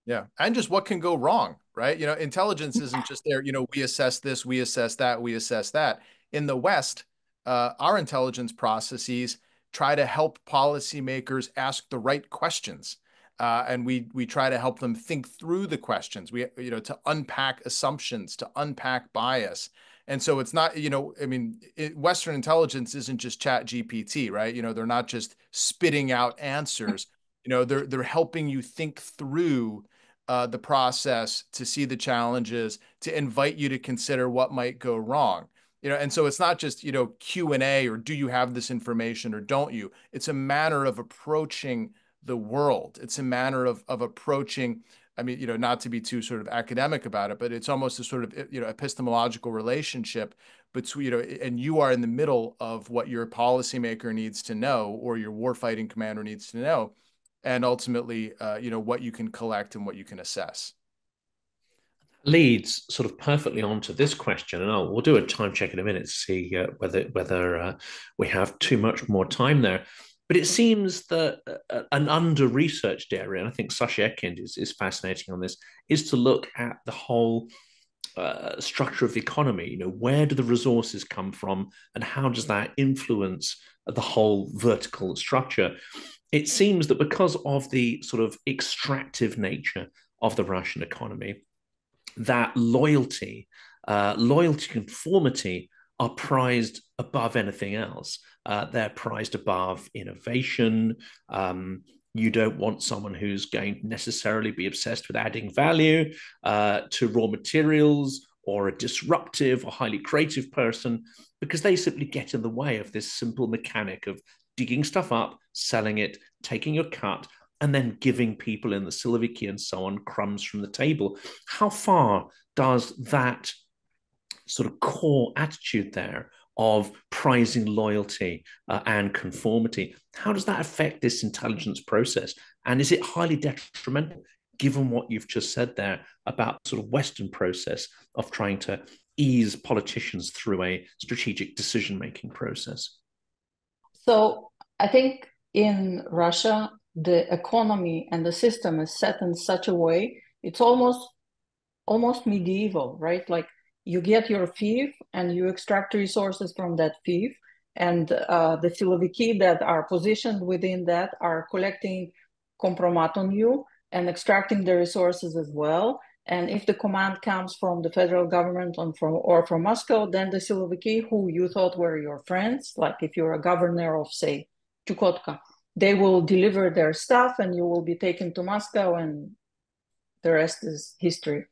Yeah. And just what can go wrong, right? Intelligence isn't just there, we assess this, we assess that, we assess that. In the West, our intelligence processes try to help policymakers ask the right questions. And we try to help them think through the questions, to unpack assumptions, to unpack bias. And so it's not, Western intelligence isn't just Chat GPT, right? They're not just spitting out answers. They're helping you think through the process, to see the challenges, to invite you to consider what might go wrong. And so it's not just, Q&A, or do you have this information or don't you? It's a manner of approaching the world. It's a manner of approaching, not to be too sort of academic about it, but it's almost a sort of, epistemological relationship between, and you are in the middle of what your policymaker needs to know, or your warfighting commander needs to know, and ultimately, what you can collect and what you can assess.
Leads sort of perfectly onto this question, and we'll do a time check in a minute to see whether we have too much more time there. But it seems that an under-researched area, and I think Sashi Ekind is fascinating on this, is to look at the whole structure of the economy. Where do the resources come from, and how does that influence the whole vertical structure? It seems that because of the sort of extractive nature of the Russian economy, that loyalty, conformity are prized above anything else. They're prized above innovation. You don't want someone who's going to necessarily be obsessed with adding value to raw materials, or a disruptive or highly creative person, because they simply get in the way of this simple mechanic of digging stuff up, selling it, taking your cut, and then giving people in the Siloviki and so on crumbs from the table. How far does that sort of core attitude there of prizing loyalty and conformity, how does that affect this intelligence process? And is it highly detrimental, given what you've just said there about sort of Western process of trying to ease politicians through a strategic decision-making process?
So I think in Russia, the economy and the system is set in such a way, it's almost medieval, right? Like you get your fief and you extract resources from that fief, and the Siloviki that are positioned within that are collecting compromat on you and extracting the resources as well. And if the command comes from the federal government or from Moscow, then the Siloviki, who you thought were your friends, like if you're a governor of, say, Chukotka, they will deliver their stuff and you will be taken to Moscow, and the rest is history.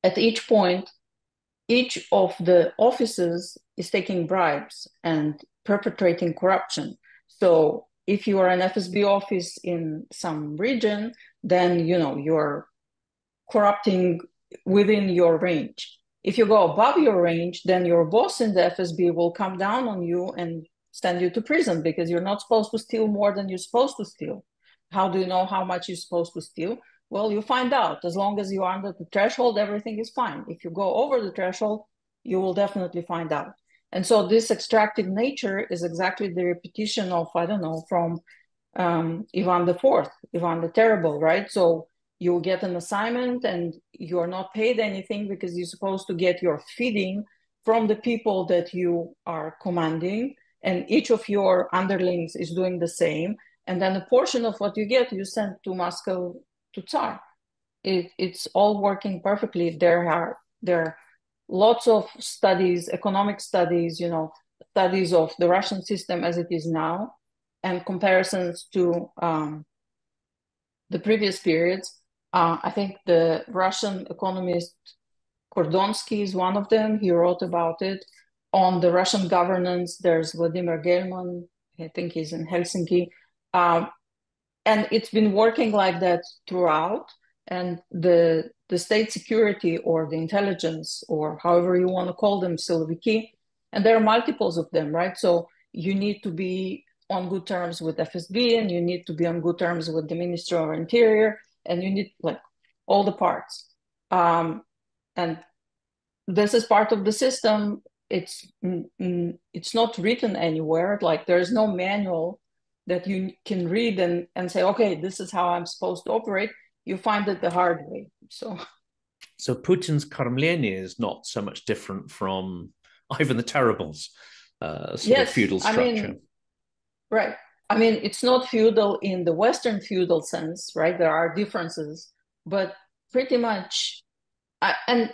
At each point, each of the offices is taking bribes and perpetrating corruption. So if you are an FSB office in some region, then you're corrupting within your range. If you go above your range, then your boss in the FSB will come down on you and send you to prison because you're not supposed to steal more than you're supposed to steal. How do you know how much you're supposed to steal? Well, you find out. As long as you're under the threshold, everything is fine. If you go over the threshold, you will definitely find out. And so this extractive nature is exactly the repetition of, I don't know, from Ivan IV, Ivan the Terrible, right? So you get an assignment and you're not paid anything because you're supposed to get your feeding from the people that you are commanding, and each of your underlings is doing the same. And then a portion of what you get, you send to Moscow to Tsar. It's all working perfectly. There are lots of studies, economic studies, studies of the Russian system as it is now, and comparisons to the previous periods. I think the Russian economist Kordonsky is one of them. He wrote about it. On the Russian governance, there's Vladimir Gelman. I think he's in Helsinki. And it's been working like that throughout. And the state security or the intelligence, or however you want to call them, Siloviki, and there are multiples of them, right? So you need to be on good terms with FSB, and you need to be on good terms with the Ministry of Interior, and you need like all the parts. And this is part of the system. It's not written anywhere. Like there's no manual that you can read and say, okay, this is how I'm supposed to operate. You find it the hard way. So
Putin's kормlение is not so much different from Ivan the Terrible's sort of feudal structure.
Right. I mean, it's not feudal in the Western feudal sense, right? There are differences, but pretty much, and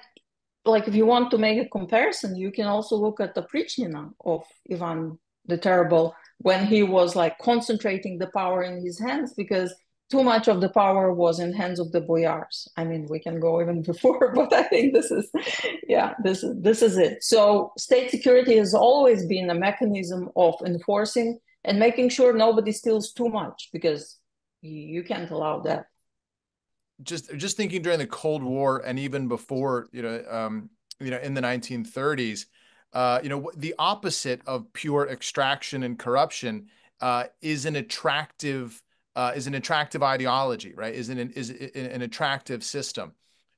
like if you want to make a comparison, you can also look at the Prichnina of Ivan the Terrible when he was like concentrating the power in his hands, because too much of the power was in hands of the boyars. I mean, we can go even before, but I think this is it. So state security has always been a mechanism of enforcing and making sure nobody steals too much, because you can't allow that.
Just thinking during the Cold War and even before, in the 1930s, the opposite of pure extraction and corruption is an attractive ideology, right? Is an attractive system.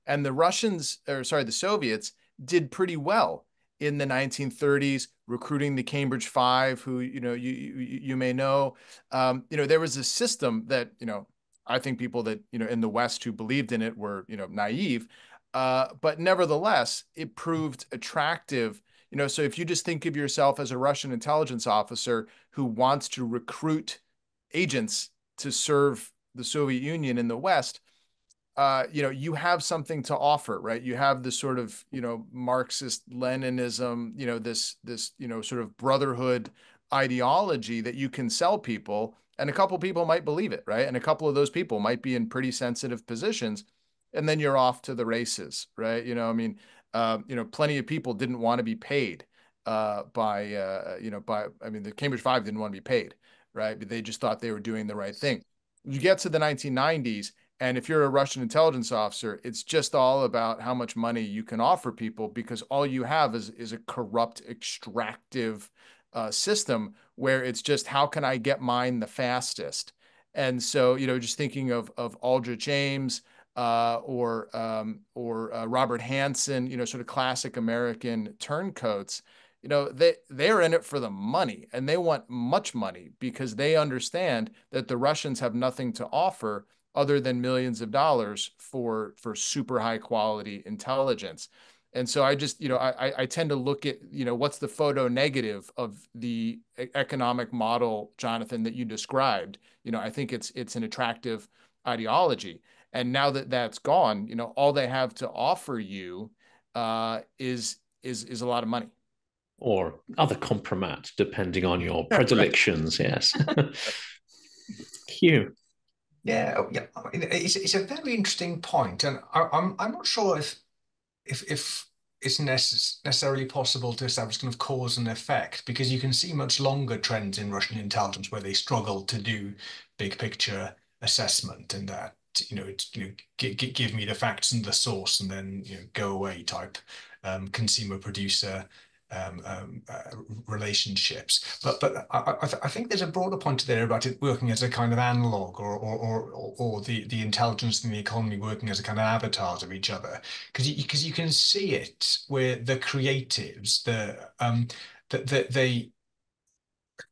And the Soviets did pretty well in the 1930s, recruiting the Cambridge Five, who, you may know. There was a system that, I think people that, in the West who believed in it were, naive. But nevertheless, it proved attractive. So if you just think of yourself as a Russian intelligence officer who wants to recruit agents to serve the Soviet Union in the West, you have something to offer, right? You have this sort of, Marxist Leninism, this sort of brotherhood ideology that you can sell people, and a couple people might believe it, right? And a couple of those people might be in pretty sensitive positions, and then you're off to the races, right? Plenty of people didn't want to be paid the Cambridge Five didn't want to be paid, right? But they just thought they were doing the right thing. You get to the 1990s, and if you're a Russian intelligence officer, it's just all about how much money you can offer people, because all you have is a corrupt, extractive system where it's just, how can I get mine the fastest? And so, just thinking of Aldrich Ames or Robert Hansen, sort of classic American turncoats, they're in it for the money, and they want much money because they understand that the Russians have nothing to offer other than millions of dollars for super high quality intelligence. And so I just, I tend to look at, what's the photo negative of the economic model, Jonathan, that you described. I think it's an attractive ideology. And now that that's gone, you know, all they have to offer you is a lot of money.
Or other compromat, depending on your predilections, yes. Huw.
Yeah, it's a very interesting point, and I'm not sure if it's necessarily possible to establish kind of cause and effect, because you can see much longer trends in Russian intelligence where they struggle to do big picture assessment, and that it's give me the facts and the source and then go away type consumer producer relationships. But I think there's a broader point there about it working as a kind of analog, or the intelligence and the economy working as a kind of avatars of each other, because you can see it where the creatives they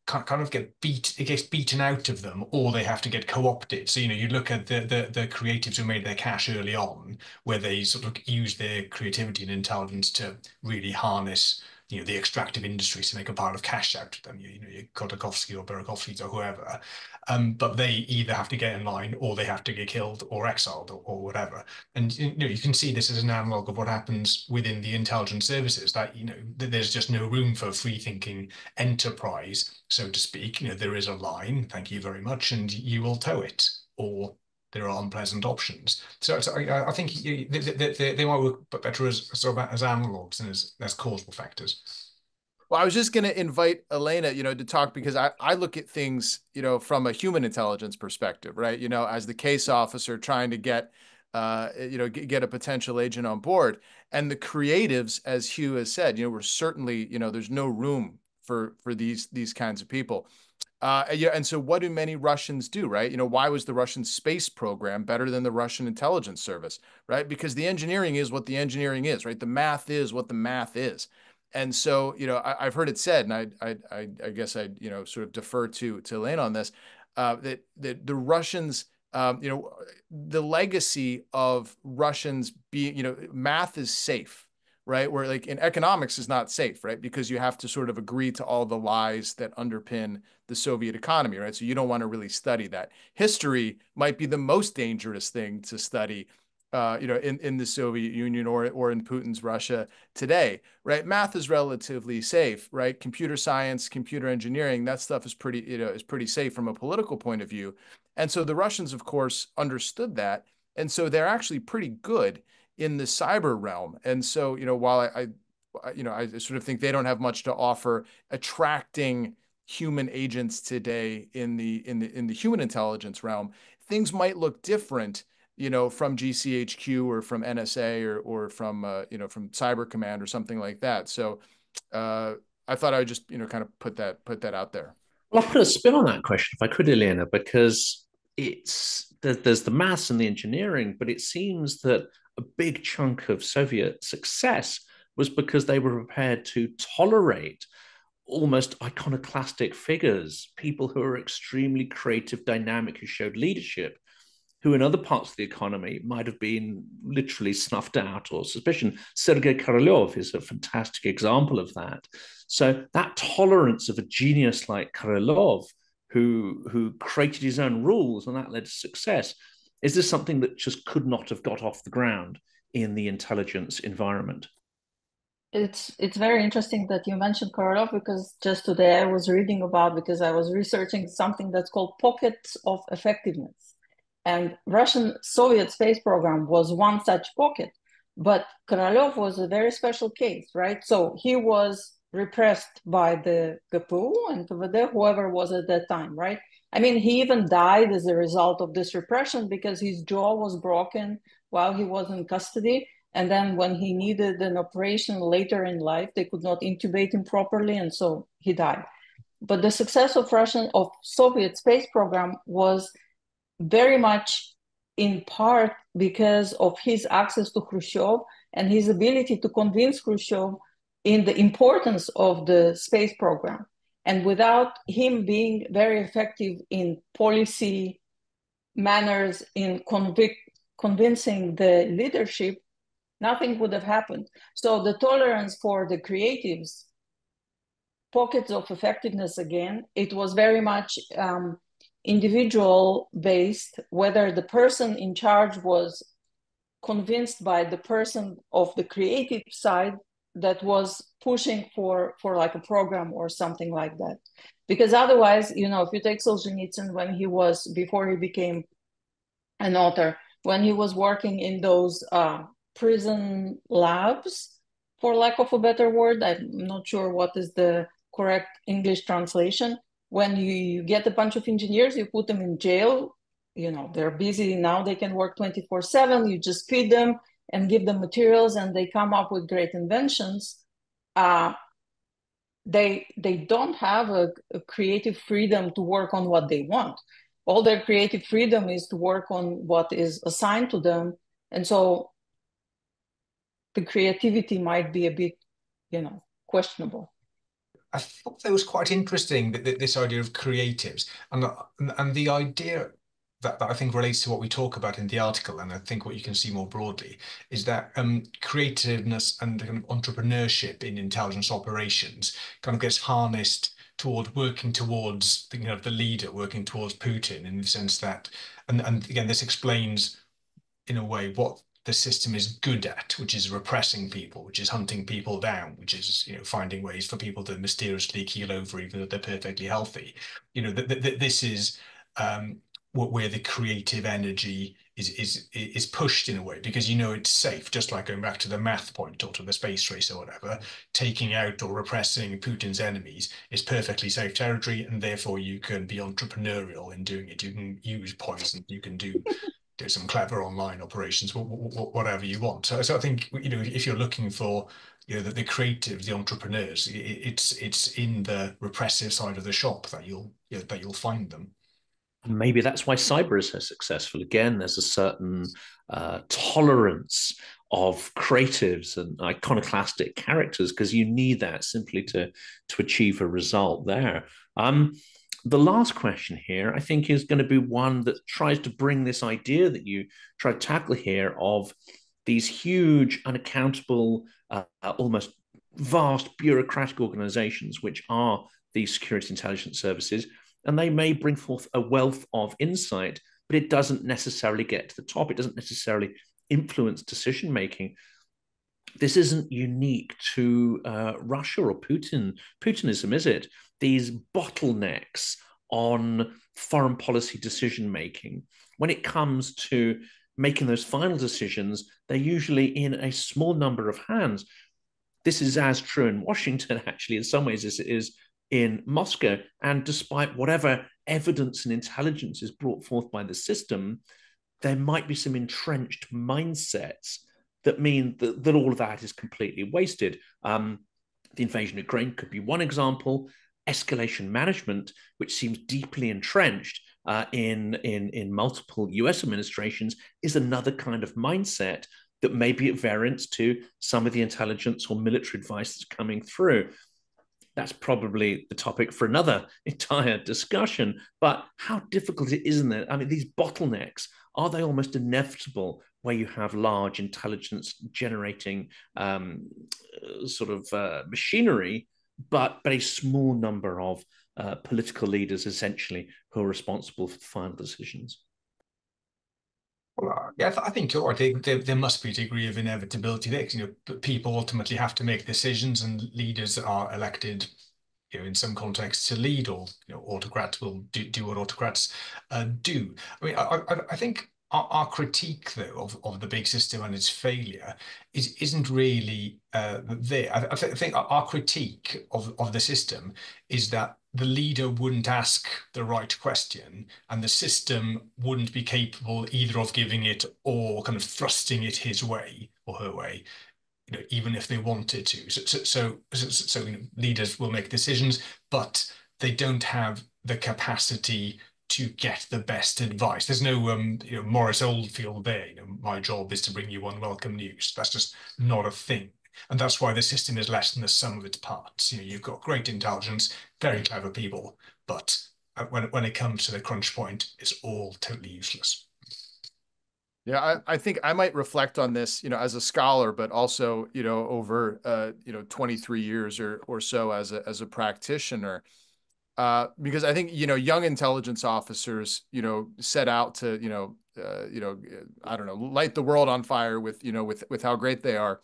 kind of get it gets beaten out of them, or they have to get co-opted. So you look at the creatives who made their cash early on, where they sort of use their creativity and intelligence to really harness the extractive industries to make a pile of cash out of them, your Khodorkovsky or Berezovsky or whoever. But they either have to get in line, or they have to get killed or exiled or whatever. And you can see this as an analog of what happens within the intelligence services, that there's just no room for free thinking enterprise, so to speak. There is a line, thank you very much, and you will toe it, or there are unpleasant options. So I think they might work better as analogs than as causal factors.
Well, I was just going to invite Elena, to talk, because I look at things, from a human intelligence perspective, right? As the case officer trying to get a potential agent on board, and the creatives, as Huw has said, we're certainly, there's no room for these kinds of people. And so what do many Russians do, right? Why was the Russian space program better than the Russian intelligence service, right? Because the engineering is what the engineering is, right? The math is what the math is. And so, I've heard it said, and I guess I'd, sort of defer to Elena on this, that the Russians, the legacy of Russians being, math is safe, right? Where like in economics is not safe, right? Because you have to sort of agree to all the lies that underpin the Soviet economy, right? So you don't want to really study that. History might be the most dangerous thing to study, in the Soviet Union or in Putin's Russia today, right? Math is relatively safe, right? Computer science, computer engineering, that stuff is pretty safe from a political point of view. And so the Russians, of course, understood that. And so they're actually pretty good in the cyber realm. And so, while I sort of think they don't have much to offer attracting human agents today in the human intelligence realm, things might look different, from GCHQ or from NSA or from Cyber Command or something like that. So I thought I would just, kind of put that out there.
Well, I'll put a spin on that question, if I could, Elena, because there's the maths and the engineering, but it seems that a big chunk of Soviet success was because they were prepared to tolerate almost iconoclastic figures, people who are extremely creative, dynamic, who showed leadership, who in other parts of the economy might have been literally snuffed out or suspicion. Sergei Korolev is a fantastic example of that. So that tolerance of a genius like Korolev, who created his own rules, and that led to success, is this something that just could not have got off the ground in the intelligence environment?
It's very interesting that you mentioned Korolev, because just today I was reading about, because I was researching something that's called pockets of effectiveness. And Russian Soviet space program was one such pocket, but Korolev was a very special case, right? So he was repressed by the GPU and KVD, whoever was at that time, right? I mean, he even died as a result of this repression because his jaw was broken while he was in custody. And then when he needed an operation later in life, they could not intubate him properly, and so he died. But the success of Soviet space program was very much in part because of his access to Khrushchev and his ability to convince Khrushchev in the importance of the space program. And without him being very effective in policy manners, in convincing the leadership, nothing would have happened. So the tolerance for the creatives, pockets of effectiveness again, it was very much individual based, whether the person in charge was convinced by the person of the creative side that was pushing for like a program or something like that. Because otherwise, you know, if you take Solzhenitsyn, when he was, before he became an author, when he was working in those prison labs, for lack of a better word, I'm not sure what is the correct English translation. When you get a bunch of engineers, you put them in jail, you know, they're busy now, they can work 24/7, you just feed them and give them materials and they come up with great inventions. They don't have a creative freedom to work on what they want. All their creative freedom is to work on what is assigned to them. And so the creativity might be a bit, you know, questionable.
I thought that was quite interesting, this idea of creatives and the idea that I think relates to what we talk about in the article, and I think what you can see more broadly is that creativeness and kind of entrepreneurship in intelligence operations kind of gets harnessed toward working towards the, you know, the leader, working towards Putin, in the sense that, and again, this explains in a way what the system is good at, which is repressing people, which is hunting people down, which is, you know, finding ways for people to mysteriously keel over even though they're perfectly healthy. You know, this is where the creative energy is pushed in a way, because you know it's safe. Just like going back to the math point or to the space race or whatever, taking out or repressing Putin's enemies is perfectly safe territory, and therefore you can be entrepreneurial in doing it. You can use poison, you can do some clever online operations, whatever you want. So I think, you know, if you're looking for, you know, the creatives, the entrepreneurs, it's in the repressive side of the shop that you'll find them.
Maybe that's why cyber is so successful. Again, there's a certain tolerance of creatives and iconoclastic characters, because you need that simply to achieve a result there. The last question here, I think, is going to be one that tries to bring this idea that you try to tackle here of these huge, unaccountable, almost vast bureaucratic organizations, which are these security intelligence services. And they may bring forth a wealth of insight, but it doesn't necessarily get to the top. It doesn't necessarily influence decision making. This isn't unique to Russia or Putinism, is it? These bottlenecks on foreign policy decision making. When it comes to making those final decisions, they're usually in a small number of hands. This is as true in Washington, actually, in some ways, as it is in Moscow. And despite whatever evidence and intelligence is brought forth by the system, there might be some entrenched mindsets that mean that all of that is completely wasted. The invasion of Ukraine could be one example. Escalation management, which seems deeply entrenched in multiple US administrations, is another kind of mindset that may be at variance to some of the intelligence or military advice that's coming through. That's probably the topic for another entire discussion. But how difficult it is, isn't it? I mean, these bottlenecks, are they almost inevitable where you have large intelligence generating machinery, but a small number of political leaders, essentially, who are responsible for the final decisions?
Well, yeah, I think you're right. There must be a degree of inevitability there. You know, people ultimately have to make decisions, and leaders are elected, you know, in some contexts to lead, or, you know, autocrats will do what autocrats do. I mean, I think our critique, though, of the big system and its failure isn't really there. I think our critique of the system is that the leader wouldn't ask the right question, and the system wouldn't be capable either of giving it or kind of thrusting it his way or her way, you know, even if they wanted to. So you know, leaders will make decisions, but they don't have the capacity to get the best advice. There's no you know, Morris Oldfield there. You know, my job is to bring you unwelcome news. That's just not a thing. And that's why the system is less than the sum of its parts. You know, you've got great intelligence, very clever people, but when it comes to the crunch point, it's all totally useless.
Yeah, I think I might reflect on this, you know, as a scholar, but also, you know, over 23 years or so as a practitioner. Because I think, young intelligence officers, set out to, I don't know, light the world on fire with, with how great they are.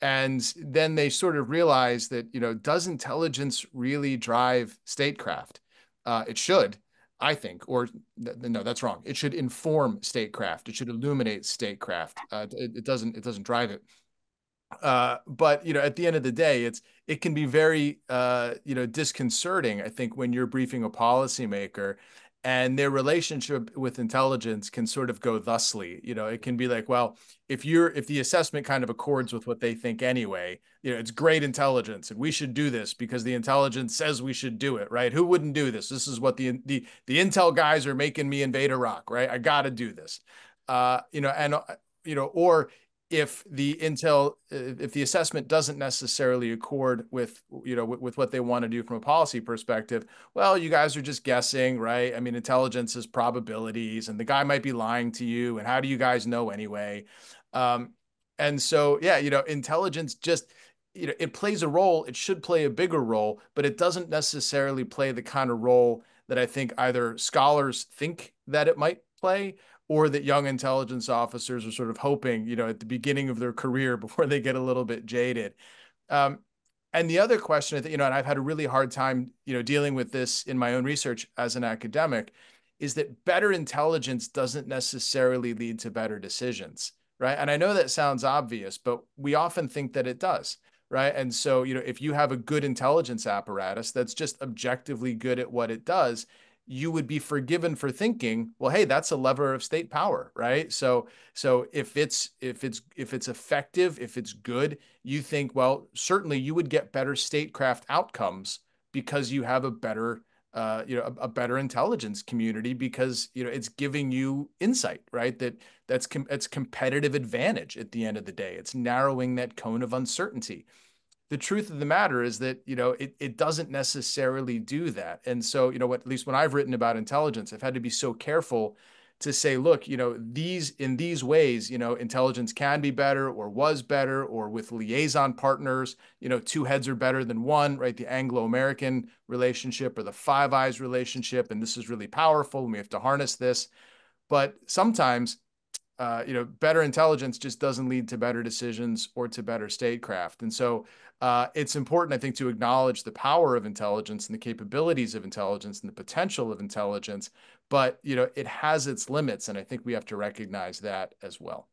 And then they sort of realize that, does intelligence really drive statecraft? It should, I think, or no, that's wrong. It should inform statecraft. It should illuminate statecraft. It doesn't drive it. But at the end of the day, it can be very disconcerting, I think, when you're briefing a policymaker and their relationship with intelligence can sort of go thusly. It can be like, well, if the assessment kind of accords with what they think anyway, it's great intelligence and we should do this because the intelligence says we should do it, right? Who wouldn't do this? This is what the intel guys are making me invade Iraq, right? I got to do this. Or if the assessment doesn't necessarily accord with what they want to do from a policy perspective, well, you guys are just guessing, right? I mean, intelligence is probabilities, and the guy might be lying to you, and how do you guys know anyway? And so, yeah, intelligence just, it plays a role. It should play a bigger role, but it doesn't necessarily play the kind of role that I think either scholars think that it might play, or that young intelligence officers are sort of hoping, at the beginning of their career before they get a little bit jaded. And the other question, I think, and I've had a really hard time, dealing with this in my own research as an academic, is that better intelligence doesn't necessarily lead to better decisions, right? And I know that sounds obvious, but we often think that it does, right? And so, if you have a good intelligence apparatus that's just objectively good at what it does, you would be forgiven for thinking, well, hey, that's a lever of state power, right? So if it's effective, if it's good, you think, well, certainly you would get better statecraft outcomes because you have a better a better intelligence community, because it's giving you insight, right? That's competitive advantage at the end of the day. It's narrowing that cone of uncertainty. The truth of the matter is that, it doesn't necessarily do that. And so, at least when I've written about intelligence, I've had to be so careful to say, look, in these ways, intelligence can be better or was better, or with liaison partners, two heads are better than one, right? The Anglo-American relationship or the Five Eyes relationship. And this is really powerful and we have to harness this. But sometimes, better intelligence just doesn't lead to better decisions or to better statecraft. And so it's important, I think, to acknowledge the power of intelligence and the capabilities of intelligence and the potential of intelligence, but, it has its limits. And I think we have to recognize that as well.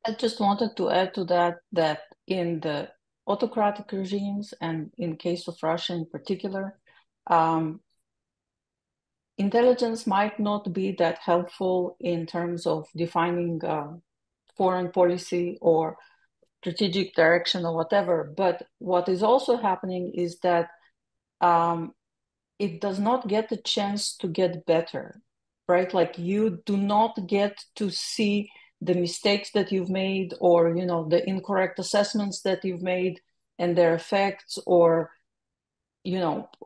I just wanted to add to that in the autocratic regimes, and in case of Russia in particular, intelligence might not be that helpful in terms of defining foreign policy or strategic direction or whatever. But what is also happening is that it does not get the chance to get better, right? Like, you do not get to see the mistakes that you've made, or the incorrect assessments that you've made and their effects, or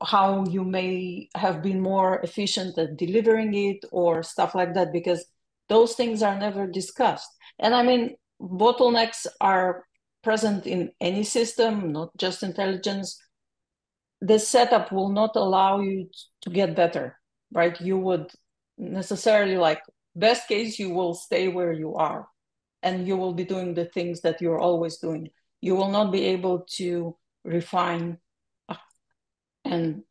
how you may have been more efficient at delivering it or stuff like that, because those things are never discussed. And I mean, bottlenecks are present in any system, not just intelligence. The setup will not allow you to get better, right? You would necessarily, like, best case, you will stay where you are and you will be doing the things that you're always doing. You will not be able to refine and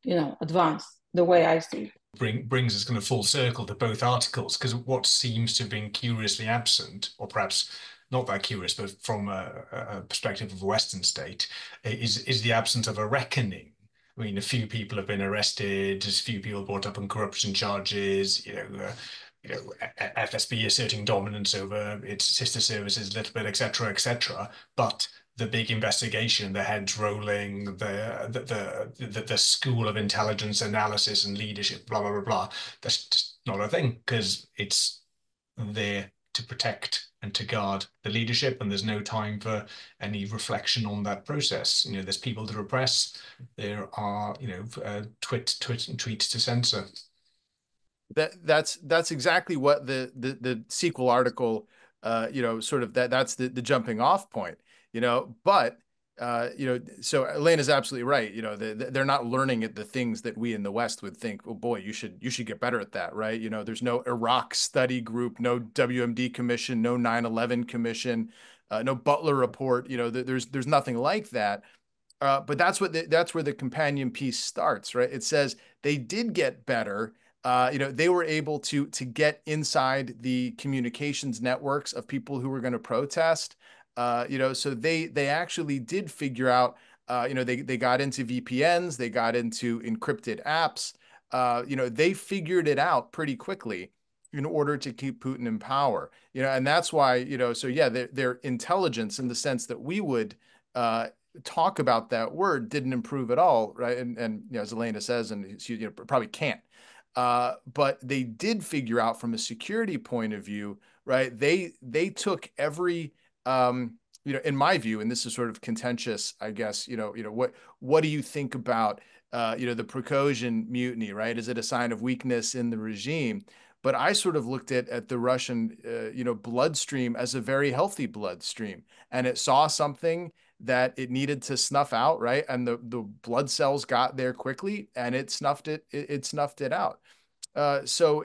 advance the way I see it.
Brings us kind of full circle to both articles, because what seems to have been curiously absent, or perhaps not that curious, but from a perspective of a Western state, is the absence of a reckoning. I mean, a few people have been arrested, a few people brought up on corruption charges, FSB asserting dominance over its sister services a little bit, etc., etc. But the big investigation, the heads rolling, the school of intelligence analysis and leadership, blah blah blah blah, that's just not a thing, because it's there to protect and to guard the leadership, and there's no time for any reflection on that process. There's people to repress, there are tweets to censor.
That's exactly what the sequel article that's the jumping off point. But so Elena's absolutely right. They're not learning at the things that we in the West would think, oh boy, you should get better at that, right? There's no Iraq study group, no WMD commission, no 9/11 commission, no Butler report. There's nothing like that. But that's where the companion piece starts, right? It says they did get better. They were able to get inside the communications networks of people who were going to protest. So they actually did figure out. They got into VPNs, they got into encrypted apps. They figured it out pretty quickly in order to keep Putin in power. And that's why. So yeah, their intelligence in the sense that we would talk about that word didn't improve at all, right? And as Elena says, and she probably can't. But they did figure out from a security point of view, right? They took every in my view, and this is sort of contentious, I guess, what do you think about the Prigozhin mutiny, right? Is it a sign of weakness in the regime? But I sort of looked at the Russian bloodstream as a very healthy bloodstream, and it saw something that it needed to snuff out, right? And the blood cells got there quickly, and it snuffed it out. So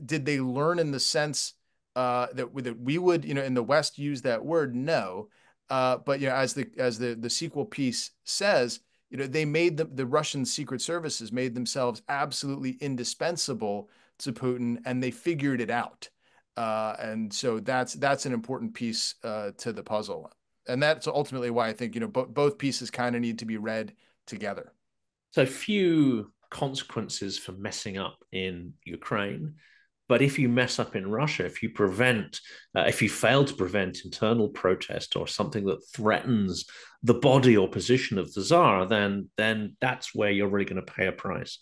did they learn in the sense that we would in the West use that word? No, but as the sequel piece says, they made the Russian secret services made themselves absolutely indispensable to Putin, and they figured it out. And so that's an important piece to the puzzle. And that's ultimately why I think, both pieces kind of need to be read together.
So few consequences for messing up in Ukraine. But if you mess up in Russia, if you fail to prevent internal protest or something that threatens the body or position of the Tsar, then that's where you're really going to pay a price.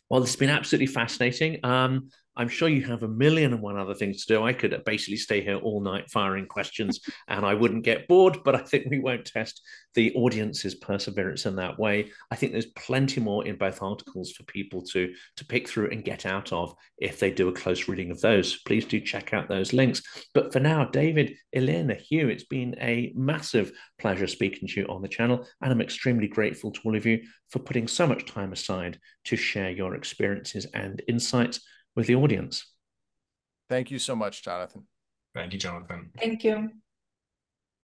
Well, this has been absolutely fascinating. I'm sure you have 1,000,001 other things to do. I could basically stay here all night firing questions and I wouldn't get bored, but I think we won't test the audience's perseverance in that way. I think there's plenty more in both articles for people to pick through and get out of if they do a close reading of those. Please do check out those links. But for now, David, Elena, Huw, it's been a massive pleasure speaking to you on the channel, and I'm extremely grateful to all of you for putting so much time aside to share your experiences and insights with the audience.
Thank you so much, Jonathan.
Thank you, Jonathan.
Thank you.